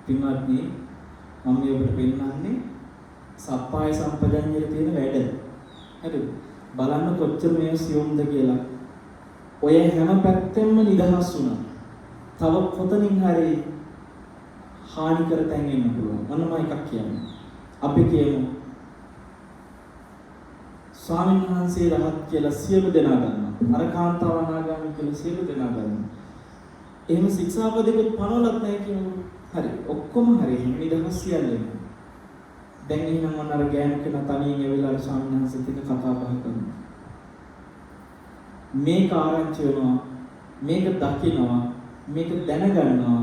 පින්වත්නි මම මේ ඔබට පෙන්නන්නේ සප්පාය සම්පජඤ්ඤයේ තියෙන වැඩ. හරිද? බලන්න කොච්චර මේ සියුම්ද කියලා. ඔය හැම පැත්තෙම නිදහස් වුණා. තව කොතනින් හරි හානි කර තැන් එන්න පුළුවන්. මොනම එකක් කියන්නේ. අපි කියමු ස්වාමීන් වහන්සේ රහත් කියලා සියලු දෙනා ගන්නවා. අර කාන්තාව අනාගාමී කියලා සියලු දෙනා ගන්නවා. එහෙම ශික්ෂාපදෙකුත් පනවලක් නැහැ කියමු. හරි. ඔක්කොම හරි. නිදහස් සියල්ලම. දැන් එහෙනම් මොන අර ගෑනු කෙනා තනියෙන් ඇවිල්ලා ස්වාමීන් වහන්සේත් එක්ක කතා බහ කරනවා. මේක ආරංචි වෙනවා. මේක දකිනවා. මේක දැනගන්නවා.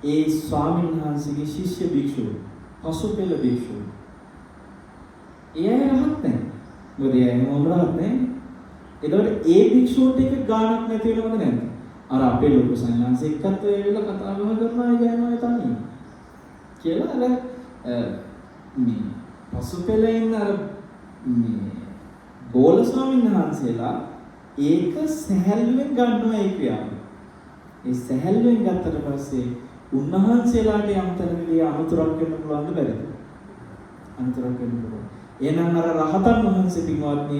ඒ ස්වාමීන් වහන්සේගේ ශිෂ්‍ය භික්ෂුව, පසුපෙළ භික්ෂුව. එයා රහත් නැහැ. මොකද එයා මොන රහත් නැහැ. ඒතකොට ඒ භික්ෂුවට එක ගාණක් නැති වෙනවද නැද්ද? අර අපේ ලොකු සංඝාංශ එක්කත් ඔය වෙලාව කතා බහ කරනවා ගෑනවා තනියම. කියලා අර මේ පසුපෙළෙන් අර මේ ගෝල ස්වාමීන් වහන්සේලා ඒක සැහැල්ලුවෙන් ගන්නවා ඒ ක්‍රියාව. ඒ සැහැල්ලුවෙන් ගත්තට පස්සේ උන්වහන්සේලාට යම් තැනකදී අනුතරක් වෙන්න පුළුවන්ද බැරිද? අනුතරක් වෙන්න පුළුවන්. එහෙනම් අර රහතන් වහන්සේ පින්වත්නි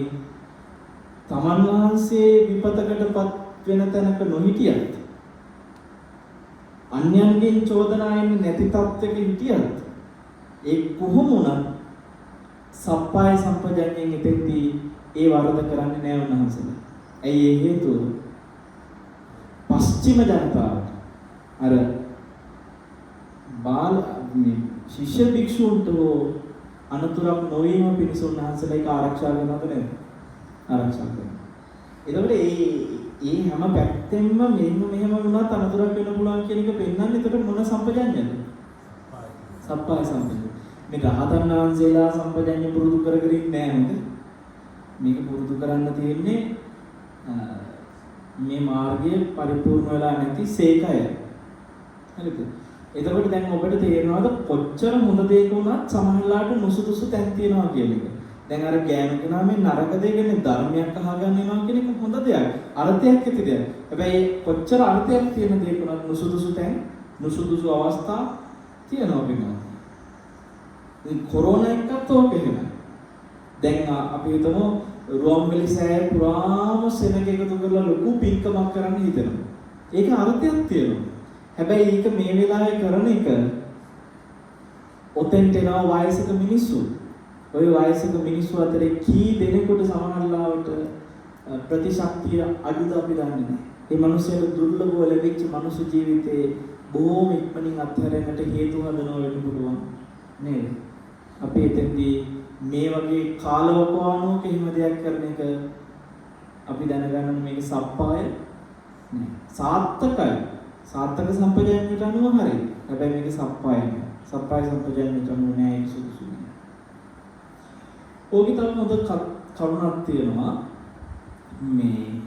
තමන් වහන්සේ විපතකටපත් වෙන තැනක නොහිටියත් අන්‍යයන්ගෙන් චෝදනා එන්නේ නැති තත්ත්වයක හිටියත් ඒ කොහොම වුණත් සප්පාය සම්පජඤ්ඤයෙන් ඉතින්දී ඒ වරද කරන්නේ නැහැ උන්වහන්සේලා. ඇයි ඒ හේතුව? පස්චිම ජනතාවට අර බාල ශිෂ්‍ය භික්ෂූන්ට අනුතරක් නොවීම පිණිස උන්වහන්සේලා ඒක ආරක්ෂා කරනවද නැද්ද? ආරක්ෂා කරනවා. ඒතකොට ඒ හැම පැත්තෙම මෙහෙම වුණත් අනුතරක් වෙන්න පුළුවන් කියන එක පෙන්වන්නේ එතකොට මොන සම්පජඤ්ඤයද? සප්පාය සම්පජඤ්ඤය. මේ රහතන් වහන්සේලා සම්පජඤ්ඤය පුරුදු කරගෙන ඉන්නේ නැහැ නේද? මේක පුරුදු කරන්න තියෙන්නේ මේ මාර්ගය පරිපූර්ණ වෙලා නැති සේකය. හරිද? එතකොට දැන් ඔබට තේරෙනවද කොච්චර හොඳ දෙයක වුණත් සමහරලාට නුසුදුසු තැන් තියෙනවා කියන එක. දැන් අර ගෑනු කෙනා මේ නරක දෙයකනේ ධර්මයක් අහගන්න යනවා කියන එක හොඳ දෙයක්. අර්ථයක් ඇති දෙයක්. හැබැයි කොච්චර අර්ථයක් තියෙන දෙයක වුණත් නුසුදුසු තැන්, නුසුදුසු අවස්ථා තියෙනවා වෙනවා. මේ කොරෝනා එකත් ඕක එහෙමයි. දැන් අපි හිතමු රුවන්වැලි සෑය පුරාම සෙනග එකතු කරලා ලොකු පින්කමක් කරන්න හිතනවා. ඒක අර්ථයක් තියෙනවා. හැබැයි ඒක මේ වෙලාවේ කරන එක ඔතෙන්ට එනවා වයසක මිනිස්සු. ওই වයසක මිනිස්සු අතරේ කී දෙනෙකුට සමහරවිට ප්‍රතිශක්තිය අඩුද අපි දන්නේ නැහැ. මේ මිනිස්සුන්ට දුර්ලභව ලැබිච්ච මනුෂ්‍ය ජීවිතේ බොහොම ඉක්මනින් අත්හැරෙන්නට හේතු හදනවා වෙන්න පුළුවන් නේද? අපි එතෙන්දී මේ වගේ කාලවකවානුවක එහෙම දෙයක් කරන එක අපි දැනගන්න මේක සප්පාය නෑ. සාත්තකයි. සාත්තක සම්පජඤ්ඤයට අනුව හරි. හැබැයි මේක සප්පාය නෑ. සප්පාය සම්පජඤ්ඤයට අනුව නෑ ඒක සුදුසු නෑ. ඕකේ තව හොඳ කරුණක් තියෙනවා. මේ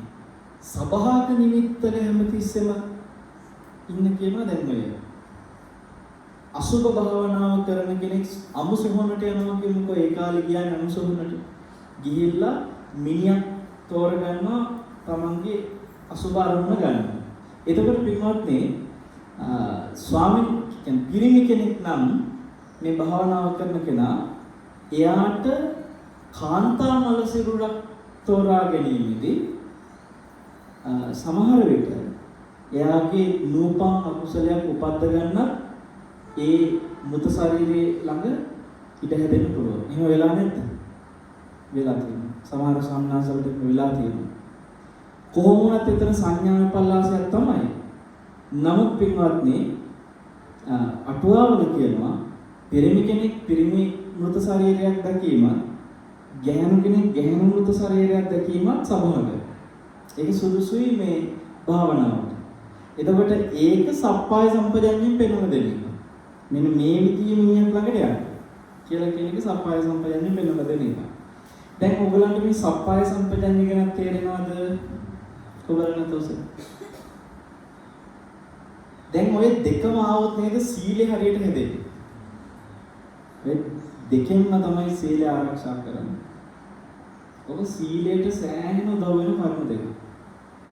සබහාක නිමිත්තක හැමතිස්සෙම ඉන්න කියනවා දැන් ඔය. අසුභ භාවනාව කරන කෙනෙක් අමුසොහොනට යනවා කියමුකෝ. ඒ කාලේ ගියානේ අමුසොහොනට. ගිහිල්ලා මිනිහක් තෝරගන්නවා තමන්ගේ අසුභ අරමුණ ගන්නවා. එතකොට පින්වත්නි ස්වාමීන් කියන්නේ පිරිමි කෙනෙක් නම් මේ භාවනාව කරන කෙනා එයාට කාන්තා මල සිරුරක් තෝරා ගැනීමේදී සමහර විට එයාගේ නූපන් අකුසලයක් උපද්ද ගන්න ඒ මృత ශරීරයේ ළඟ ඉඩ හැදෙන්න පුළුවන්. එහෙම වෙලා නැද්ද? වෙලා තියෙනවා. සමහර සම්මාසවලට වෙලා තියෙනවා. කොහොම වුණත් එතන සංඥා පල්ලාසයක් තමයි. නමුත් පින්වත්නි අටුවාවල කියනවා පිරිමි කෙනෙක් පිරිමි මృత ශරීරයක් දැකීම ගැහැණු කෙනෙක් ගැහැණු මృత ශරීරයක් දැකීමත් සමහරයි. ඒක සුදුසුයි මේ භාවනාවට. එතකොට ඒක සප්පාය සම්පජඤ්ඤයෙන් පෙන්වන දෙන්නේ. මෙන්න මේ විදිහේ මිනිහක් ළඟට යන්න කියලා කියන එක සප්පාය සම්පජඤ්ඤයෙන් පෙන්වන දෙන එක. දැන් ඔයගලන්ට මේ සප්පාය සම්පජඤ්ඤය ගැන තේරෙනවද? ඔයගලන්ට තෝසෙ. දැන් ඔය දෙකම ආවොත් නේද සීලය හරියට හැදෙන්නේ. ඔය දෙකෙන්ම තමයි සීලය ආරක්ෂා කරන්නේ. ඔබ සීලයට සෑහෙන උදව් වෙන කර්ම දෙක.